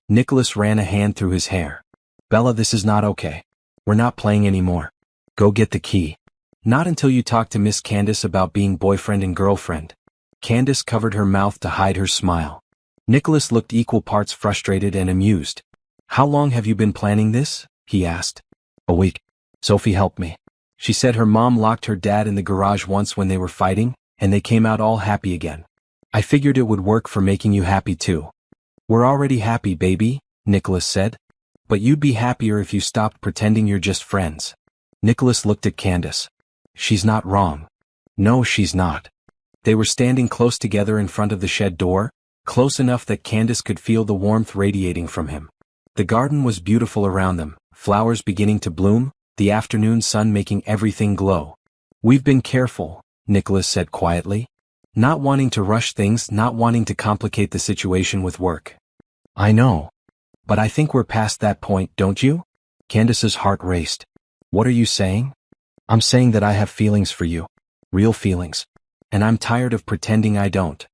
Nicholas ran a hand through his hair. Bella, this is not okay. We're not playing anymore. Go get the key. Not until you talk to Miss Candace about being boyfriend and girlfriend. Candace covered her mouth to hide her smile. Nicholas looked equal parts frustrated and amused. How long have you been planning this? He asked. A week. Sophie helped me. She said her mom locked her dad in the garage once when they were fighting, and they came out all happy again. I figured it would work for making you happy too. We're already happy, baby, Nicholas said. But you'd be happier if you stopped pretending you're just friends. Nicholas looked at Candace. She's not wrong. No, she's not. They were standing close together in front of the shed door, close enough that Candace could feel the warmth radiating from him. The garden was beautiful around them, flowers beginning to bloom, the afternoon sun making everything glow. We've been careful, Nicholas said quietly. Not wanting to rush things, not wanting to complicate the situation with work. I know. But I think we're past that point, don't you? Candace's heart raced. What are you saying? I'm saying that I have feelings for you. Real feelings. And I'm tired of pretending I don't.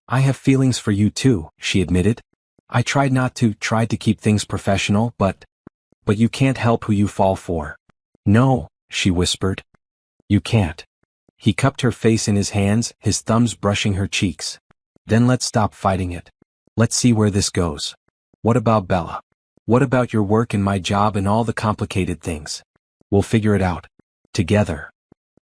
I have feelings for you too, she admitted. I tried to keep things professional, but you can't help who you fall for. No, she whispered. You can't. He cupped her face in his hands, his thumbs brushing her cheeks. Then let's stop fighting it. Let's see where this goes. What about Bella? What about your work and my job and all the complicated things? We'll figure it out. Together.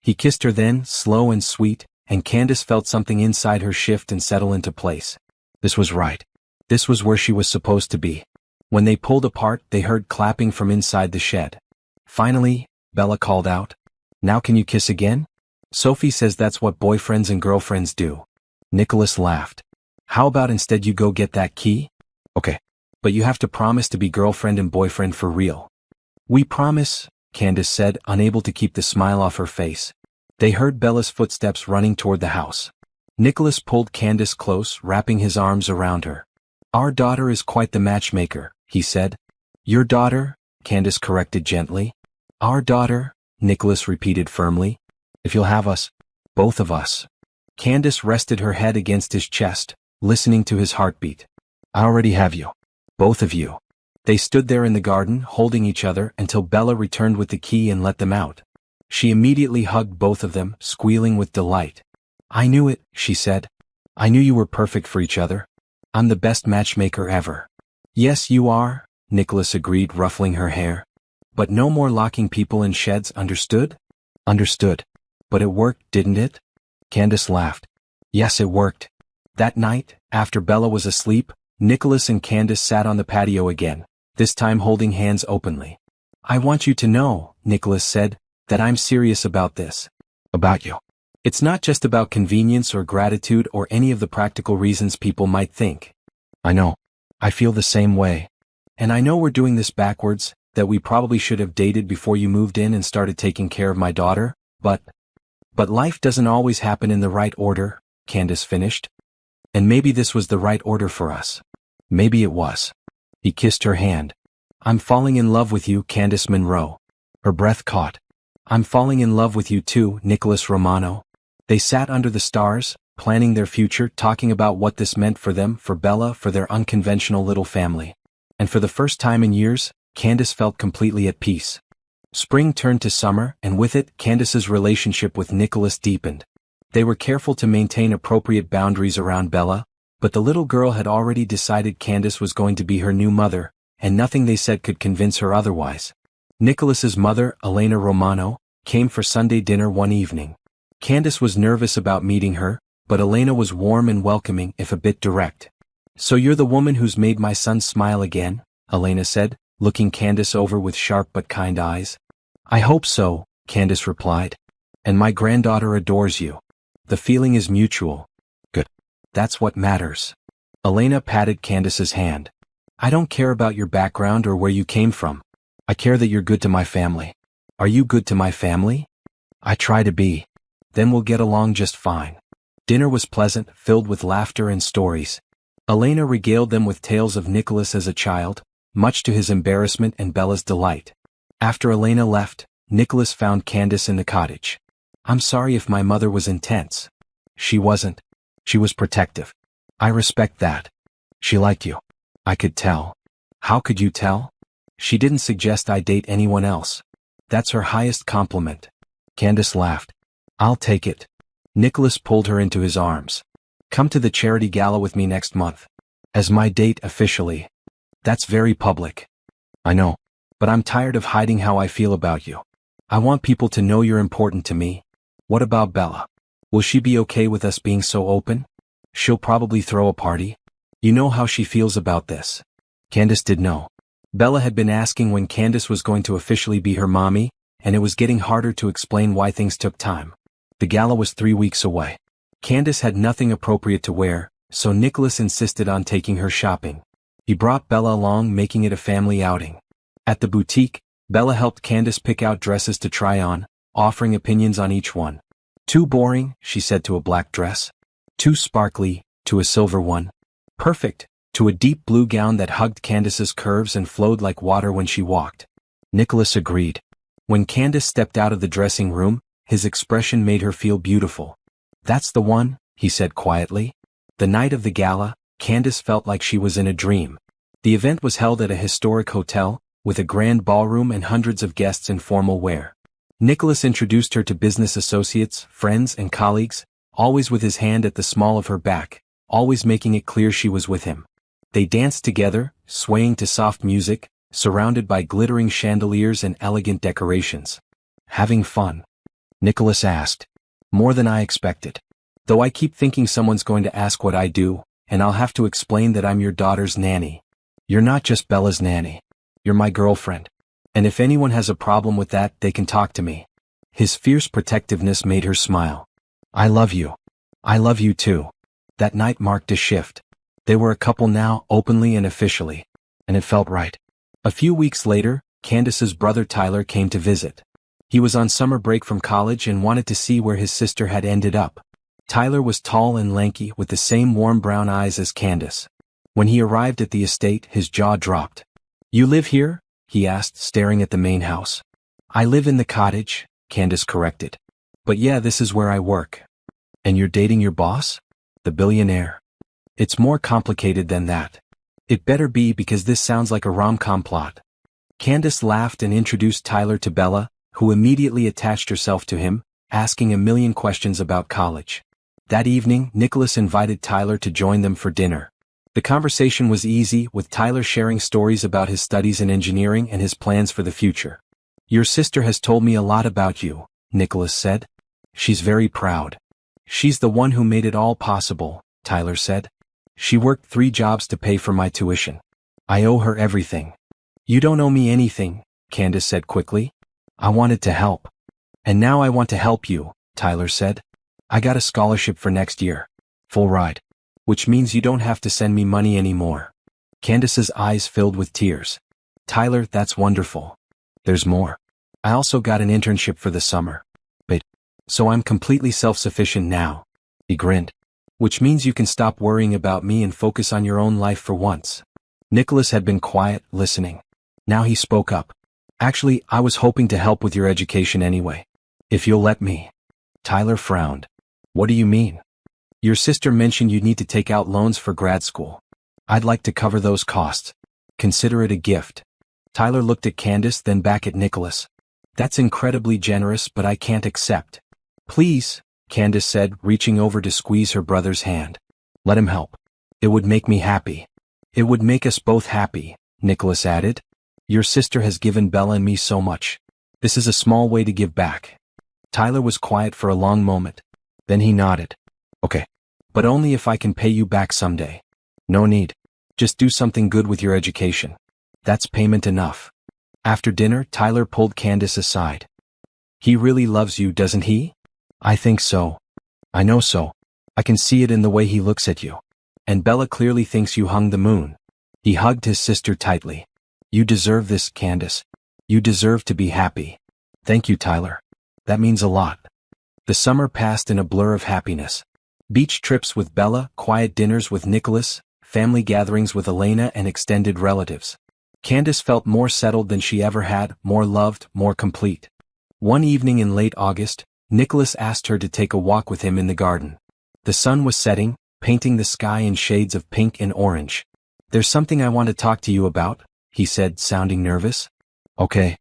He kissed her then, slow and sweet, and Candace felt something inside her shift and settle into place. This was right. This was where she was supposed to be. When they pulled apart, they heard clapping from inside the shed. Finally, Bella called out. Now can you kiss again? Sophie says that's what boyfriends and girlfriends do. Nicholas laughed. How about instead you go get that key? Okay. But you have to promise to be girlfriend and boyfriend for real. We promise, Candace said, unable to keep the smile off her face. They heard Bella's footsteps running toward the house. Nicholas pulled Candace close, wrapping his arms around her. Our daughter is quite the matchmaker, he said. Your daughter, Candace corrected gently. Our daughter, Nicholas repeated firmly. If you'll have us, both of us. Candace rested her head against his chest, listening to his heartbeat. I already have you. Both of you. They stood there in the garden, holding each other until Bella returned with the key and let them out. She immediately hugged both of them, squealing with delight. I knew it, she said. I knew you were perfect for each other. I'm the best matchmaker ever. Yes, you are, Nicholas agreed, ruffling her hair. But no more locking people in sheds, understood? Understood. But it worked, didn't it? Candace laughed. Yes, it worked. That night, after Bella was asleep, Nicholas and Candace sat on the patio again, this time holding hands openly. I want you to know, Nicholas said, that I'm serious about this. About you. It's not just about convenience or gratitude or any of the practical reasons people might think. I know. I feel the same way. And I know we're doing this backwards, that we probably should have dated before you moved in and started taking care of my daughter, but life doesn't always happen in the right order, Candace finished. And maybe this was the right order for us. Maybe it was. He kissed her hand. I'm falling in love with you, Candace Monroe. Her breath caught. I'm falling in love with you too, Nicholas Romano. They sat under the stars, planning their future, talking about what this meant for them, for Bella, for their unconventional little family. And for the first time in years, Candace felt completely at peace. Spring turned to summer, and with it, Candace's relationship with Nicholas deepened. They were careful to maintain appropriate boundaries around Bella, but the little girl had already decided Candace was going to be her new mother, and nothing they said could convince her otherwise. Nicholas's mother, Elena Romano, came for Sunday dinner one evening. Candace was nervous about meeting her, but Elena was warm and welcoming, if a bit direct. So you're the woman who's made my son smile again, Elena said, looking Candace over with sharp but kind eyes. I hope so, Candace replied. And my granddaughter adores you. The feeling is mutual. Good. That's what matters. Elena patted Candace's hand. I don't care about your background or where you came from. I care that you're good to my family. Are you good to my family? I try to be. Then we'll get along just fine. Dinner was pleasant, filled with laughter and stories. Elena regaled them with tales of Nicholas as a child, much to his embarrassment and Bella's delight. After Elena left, Nicholas found Candace in the cottage. I'm sorry if my mother was intense. She wasn't. She was protective. I respect that. She liked you. I could tell. How could you tell? She didn't suggest I date anyone else. That's her highest compliment. Candace laughed. I'll take it. Nicholas pulled her into his arms. Come to the charity gala with me next month. As my date officially. That's very public. I know. But I'm tired of hiding how I feel about you. I want people to know you're important to me. What about Bella? Will she be okay with us being so open? She'll probably throw a party. You know how she feels about this. Candace did know. Bella had been asking when Candace was going to officially be her mommy, and it was getting harder to explain why things took time. The gala was 3 weeks away. Candace had nothing appropriate to wear, so Nicholas insisted on taking her shopping. He brought Bella along, making it a family outing. At the boutique, Bella helped Candace pick out dresses to try on, offering opinions on each one. Too boring, she said to a black dress. Too sparkly, to a silver one. Perfect, to a deep blue gown that hugged Candace's curves and flowed like water when she walked. Nicholas agreed. When Candace stepped out of the dressing room, his expression made her feel beautiful. That's the one, he said quietly. The night of the gala, Candace felt like she was in a dream. The event was held at a historic hotel, with a grand ballroom and hundreds of guests in formal wear. Nicholas introduced her to business associates, friends, and colleagues, always with his hand at the small of her back, always making it clear she was with him. They danced together, swaying to soft music, surrounded by glittering chandeliers and elegant decorations. Having fun? Nicholas asked. More than I expected. Though I keep thinking someone's going to ask what I do, and I'll have to explain that I'm your daughter's nanny. You're not just Bella's nanny. You're my girlfriend. And if anyone has a problem with that, they can talk to me. His fierce protectiveness made her smile. I love you. I love you too. That night marked a shift. They were a couple now, openly and officially. And it felt right. A few weeks later, Candace's brother Tyler came to visit. He was on summer break from college and wanted to see where his sister had ended up. Tyler was tall and lanky with the same warm brown eyes as Candace. When he arrived at the estate, his jaw dropped. You live here? He asked, staring at the main house. I live in the cottage, Candace corrected. But yeah, this is where I work. And you're dating your boss? The billionaire. It's more complicated than that. It better be because this sounds like a rom-com plot. Candace laughed and introduced Tyler to Bella, who immediately attached herself to him, asking a million questions about college. That evening, Nicholas invited Tyler to join them for dinner. The conversation was easy, with Tyler sharing stories about his studies in engineering and his plans for the future. "Your sister has told me a lot about you," Nicholas said. "She's very proud." "She's the one who made it all possible," Tyler said. "She worked 3 jobs to pay for my tuition. I owe her everything." "You don't owe me anything," Candace said quickly. "I wanted to help. And now I want to help you," Tyler said. "I got a scholarship for next year. Full ride. Which means you don't have to send me money anymore." Candace's eyes filled with tears. "Tyler, that's wonderful. There's more. I also got an internship for the summer. So I'm completely self-sufficient now." He grinned. "Which means you can stop worrying about me and focus on your own life for once." Nicholas had been quiet, listening. Now he spoke up. "Actually, I was hoping to help with your education anyway. If you'll let me." Tyler frowned. "What do you mean?" "Your sister mentioned you'd need to take out loans for grad school. I'd like to cover those costs. Consider it a gift." Tyler looked at Candace, then back at Nicholas. "That's incredibly generous, but I can't accept." "Please," Candace said, reaching over to squeeze her brother's hand. "Let him help. It would make me happy." "It would make us both happy," Nicholas added. "Your sister has given Bella and me so much. This is a small way to give back." Tyler was quiet for a long moment. Then he nodded. "Okay. But only if I can pay you back someday." "No need. Just do something good with your education. That's payment enough." After dinner, Tyler pulled Candace aside. "He really loves you, doesn't he?" "I think so. I know so. I can see it in the way he looks at you. And Bella clearly thinks you hung the moon." He hugged his sister tightly. "You deserve this, Candace. You deserve to be happy." "Thank you, Tyler. That means a lot." The summer passed in a blur of happiness. Beach trips with Bella, quiet dinners with Nicholas, family gatherings with Elena and extended relatives. Candace felt more settled than she ever had, more loved, more complete. One evening in late August, Nicholas asked her to take a walk with him in the garden. The sun was setting, painting the sky in shades of pink and orange. "There's something I want to talk to you about," he said, sounding nervous. "Okay.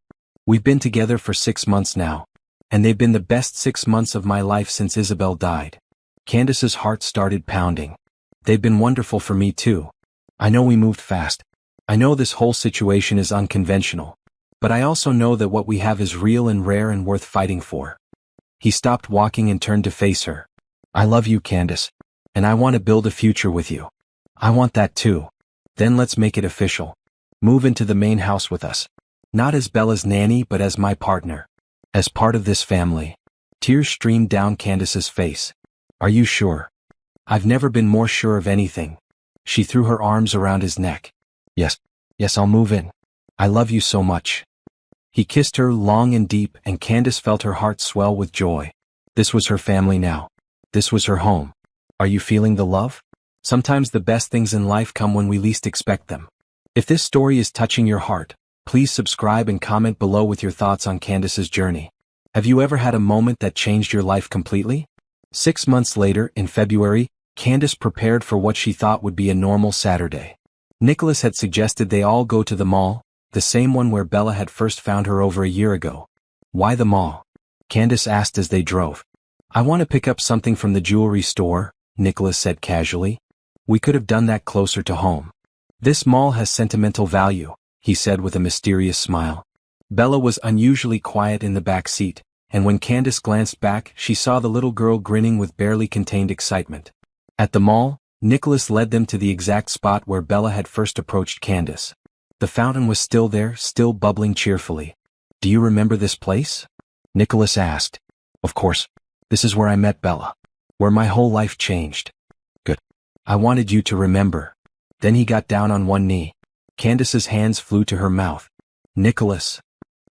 We've been together for 6 months now. And they've been the best 6 months of my life since Isabel died." Candace's heart started pounding. "They've been wonderful for me too. I know we moved fast. I know this whole situation is unconventional. But I also know that what we have is real and rare and worth fighting for." He stopped walking and turned to face her. "I love you, Candace. And I want to build a future with you. I want that too. Then let's make it official. Move into the main house with us. Not as Bella's nanny but as my partner. As part of this family." Tears streamed down Candace's face. "Are you sure?" "I've never been more sure of anything." She threw her arms around his neck. Yes, I'll move in. I love you so much." He kissed her long and deep, and Candace felt her heart swell with joy. This was her family now. This was her home. Are you feeling the love? Sometimes the best things in life come when we least expect them. If this story is touching your heart, please subscribe and comment below with your thoughts on Candace's journey. Have you ever had a moment that changed your life completely? 6 months later, in February, Candace prepared for what she thought would be a normal Saturday. Nicholas had suggested they all go to the mall, the same one where Bella had first found her over a year ago. "Why the mall?" Candace asked as they drove. "I want to pick up something from the jewelry store," Nicholas said casually. "We could have done that closer to home." "This mall has sentimental value," he said with a mysterious smile. Bella was unusually quiet in the back seat, and when Candace glanced back, she saw the little girl grinning with barely contained excitement. At the mall, Nicholas led them to the exact spot where Bella had first approached Candace. The fountain was still there, still bubbling cheerfully. "Do you remember this place?" Nicholas asked. "Of course. This is where I met Bella. Where my whole life changed." "Good. I wanted you to remember." Then he got down on one knee. Candace's hands flew to her mouth. "Nicholas.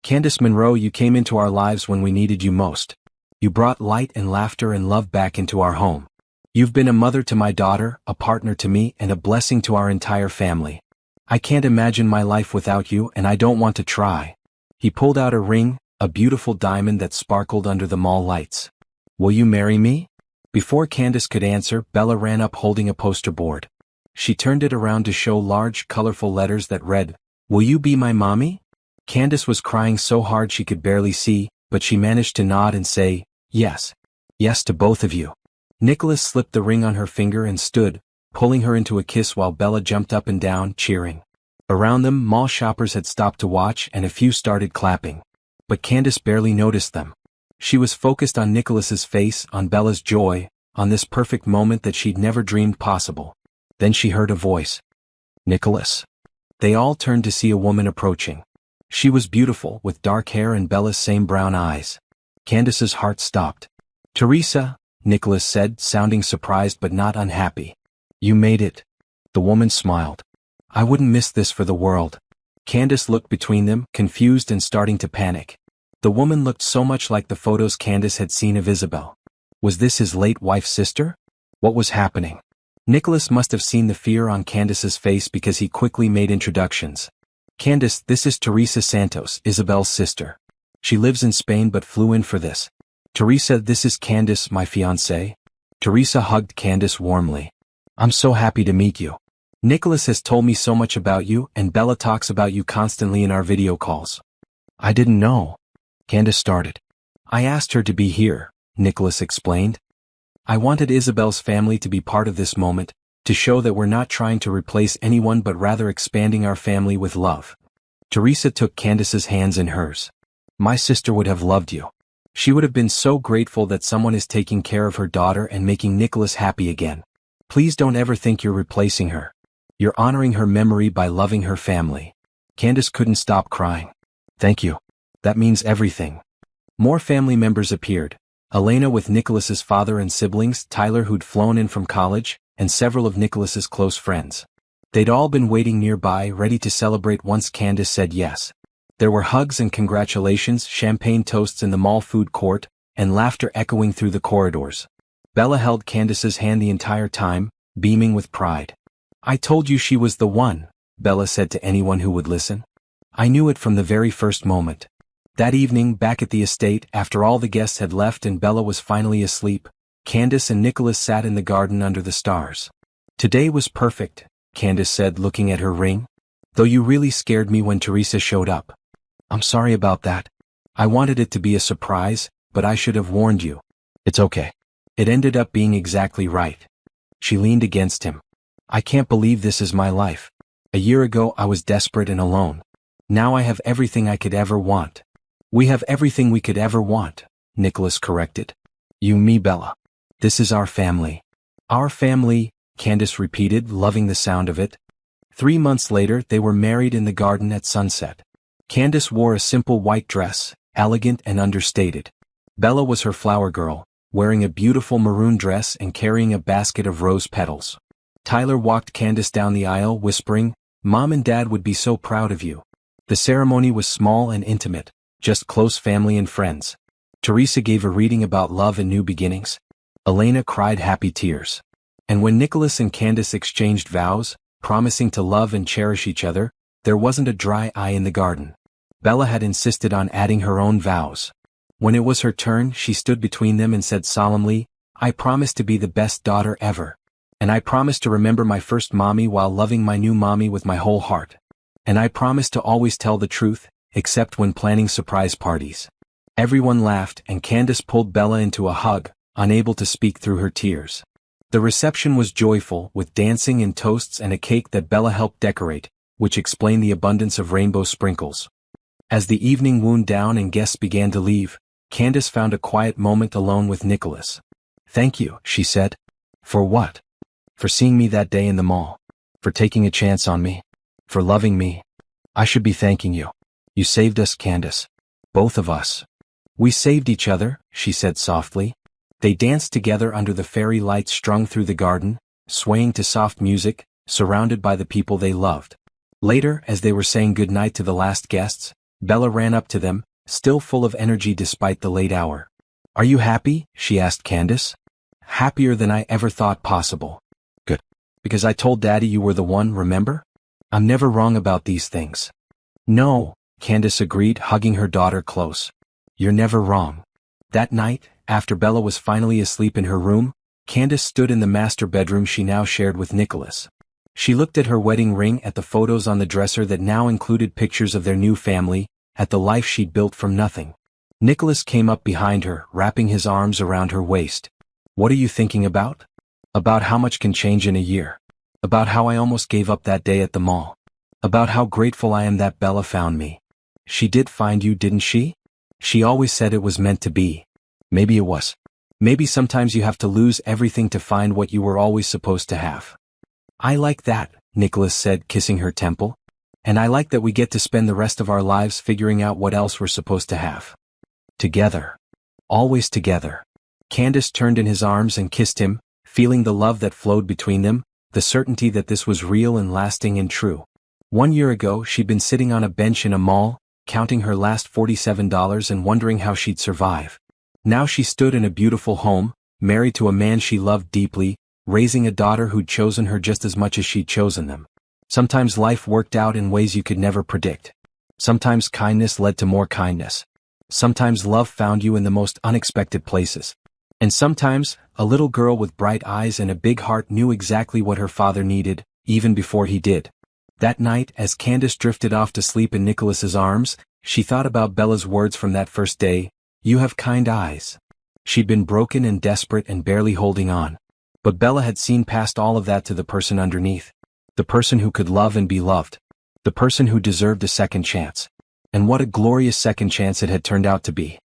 Candace Monroe, you came into our lives when we needed you most. You brought light and laughter and love back into our home. You've been a mother to my daughter, a partner to me, and a blessing to our entire family. I can't imagine my life without you, and I don't want to try." He pulled out a ring, a beautiful diamond that sparkled under the mall lights. "Will you marry me?" Before Candace could answer, Bella ran up holding a poster board. She turned it around to show large, colorful letters that read, "Will you be my mommy?" Candace was crying so hard she could barely see, but she managed to nod and say, "Yes. Yes to both of you." Nicholas slipped the ring on her finger and stood, pulling her into a kiss while Bella jumped up and down, cheering. Around them, mall shoppers had stopped to watch and a few started clapping. But Candace barely noticed them. She was focused on Nicholas's face, on Bella's joy, on this perfect moment that she'd never dreamed possible. Then she heard a voice. Nicholas. They all turned to see a woman approaching. She was beautiful, with dark hair and Bella's same brown eyes. Candace's heart stopped. Teresa, Nicholas said, sounding surprised but not unhappy. You made it. The woman smiled. I wouldn't miss this for the world. Candace looked between them, confused and starting to panic. The woman looked so much like the photos Candace had seen of Isabel. Was this his late wife's sister? What was happening? Nicholas must have seen the fear on Candace's face because he quickly made introductions. Candace, this is Teresa Santos, Isabel's sister. She lives in Spain but flew in for this. Teresa, this is Candace, my fiancée. Teresa hugged Candace warmly. I'm so happy to meet you. Nicholas has told me so much about you, and Bella talks about you constantly in our video calls. I didn't know. Candace started. I asked her to be here, Nicholas explained. I wanted Isabel's family to be part of this moment, to show that we're not trying to replace anyone but rather expanding our family with love. Teresa took Candace's hands in hers. My sister would have loved you. She would have been so grateful that someone is taking care of her daughter and making Nicholas happy again. Please don't ever think you're replacing her. You're honoring her memory by loving her family. Candace couldn't stop crying. Thank you. That means everything. More family members appeared. Elena with Nicholas's father and siblings, Tyler who'd flown in from college, and several of Nicholas's close friends. They'd all been waiting nearby, ready to celebrate once Candace said yes. There were hugs and congratulations, champagne toasts in the mall food court, and laughter echoing through the corridors. Bella held Candace's hand the entire time, beaming with pride. I told you she was the one, Bella said to anyone who would listen. I knew it from the very first moment. That evening, back at the estate, after all the guests had left and Bella was finally asleep, Candace and Nicholas sat in the garden under the stars. Today was perfect, Candace said, looking at her ring. Though you really scared me when Teresa showed up. I'm sorry about that. I wanted it to be a surprise, but I should have warned you. It's okay. It ended up being exactly right. She leaned against him. I can't believe this is my life. A year ago I was desperate and alone. Now I have everything I could ever want. We have everything we could ever want, Nicholas corrected. You, me, Bella. This is our family. Our family, Candace repeated, loving the sound of it. 3 months later they were married in the garden at sunset. Candace wore a simple white dress, elegant and understated. Bella was her flower girl, wearing a beautiful maroon dress and carrying a basket of rose petals. Tyler walked Candace down the aisle, whispering, Mom and Dad would be so proud of you. The ceremony was small and intimate, just close family and friends. Teresa gave a reading about love and new beginnings. Elena cried happy tears. And when Nicholas and Candace exchanged vows, promising to love and cherish each other, there wasn't a dry eye in the garden. Bella had insisted on adding her own vows. When it was her turn, she stood between them and said solemnly, I promise to be the best daughter ever. And I promise to remember my first mommy while loving my new mommy with my whole heart. And I promise to always tell the truth, except when planning surprise parties. Everyone laughed and Candace pulled Bella into a hug, unable to speak through her tears. The reception was joyful, with dancing and toasts and a cake that Bella helped decorate, which explained the abundance of rainbow sprinkles. As the evening wound down and guests began to leave, Candace found a quiet moment alone with Nicholas. Thank you, she said. For what? For seeing me that day in the mall. For taking a chance on me. For loving me. I should be thanking you. You saved us, Candace. Both of us. We saved each other, she said softly. They danced together under the fairy lights strung through the garden, swaying to soft music, surrounded by the people they loved. Later, as they were saying goodnight to the last guests, Bella ran up to them, still full of energy despite the late hour. Are you happy? She asked Candace. Happier than I ever thought possible. Good. Because I told Daddy you were the one, remember? I'm never wrong about these things. No, Candace agreed, hugging her daughter close. You're never wrong. That night, after Bella was finally asleep in her room, Candace stood in the master bedroom she now shared with Nicholas. She looked at her wedding ring, at the photos on the dresser that now included pictures of their new family, at the life she'd built from nothing. Nicholas came up behind her, wrapping his arms around her waist. What are you thinking about? About how much can change in a year. About how I almost gave up that day at the mall. About how grateful I am that Bella found me. She did find you, didn't she? She always said it was meant to be. Maybe it was. Maybe sometimes you have to lose everything to find what you were always supposed to have. I like that, Nicholas said, kissing her temple. And I like that we get to spend the rest of our lives figuring out what else we're supposed to have. Together. Always together. Candace turned in his arms and kissed him, feeling the love that flowed between them, the certainty that this was real and lasting and true. 1 year ago she'd been sitting on a bench in a mall, counting her last $47 and wondering how she'd survive. Now she stood in a beautiful home, married to a man she loved deeply, raising a daughter who'd chosen her just as much as she'd chosen them. Sometimes life worked out in ways you could never predict. Sometimes kindness led to more kindness. Sometimes love found you in the most unexpected places. And sometimes, a little girl with bright eyes and a big heart knew exactly what her father needed, even before he did. That night, as Candace drifted off to sleep in Nicholas's arms, she thought about Bella's words from that first day, "You have kind eyes." She'd been broken and desperate and barely holding on. But Bella had seen past all of that to the person underneath. The person who could love and be loved. The person who deserved a second chance. And what a glorious second chance it had turned out to be.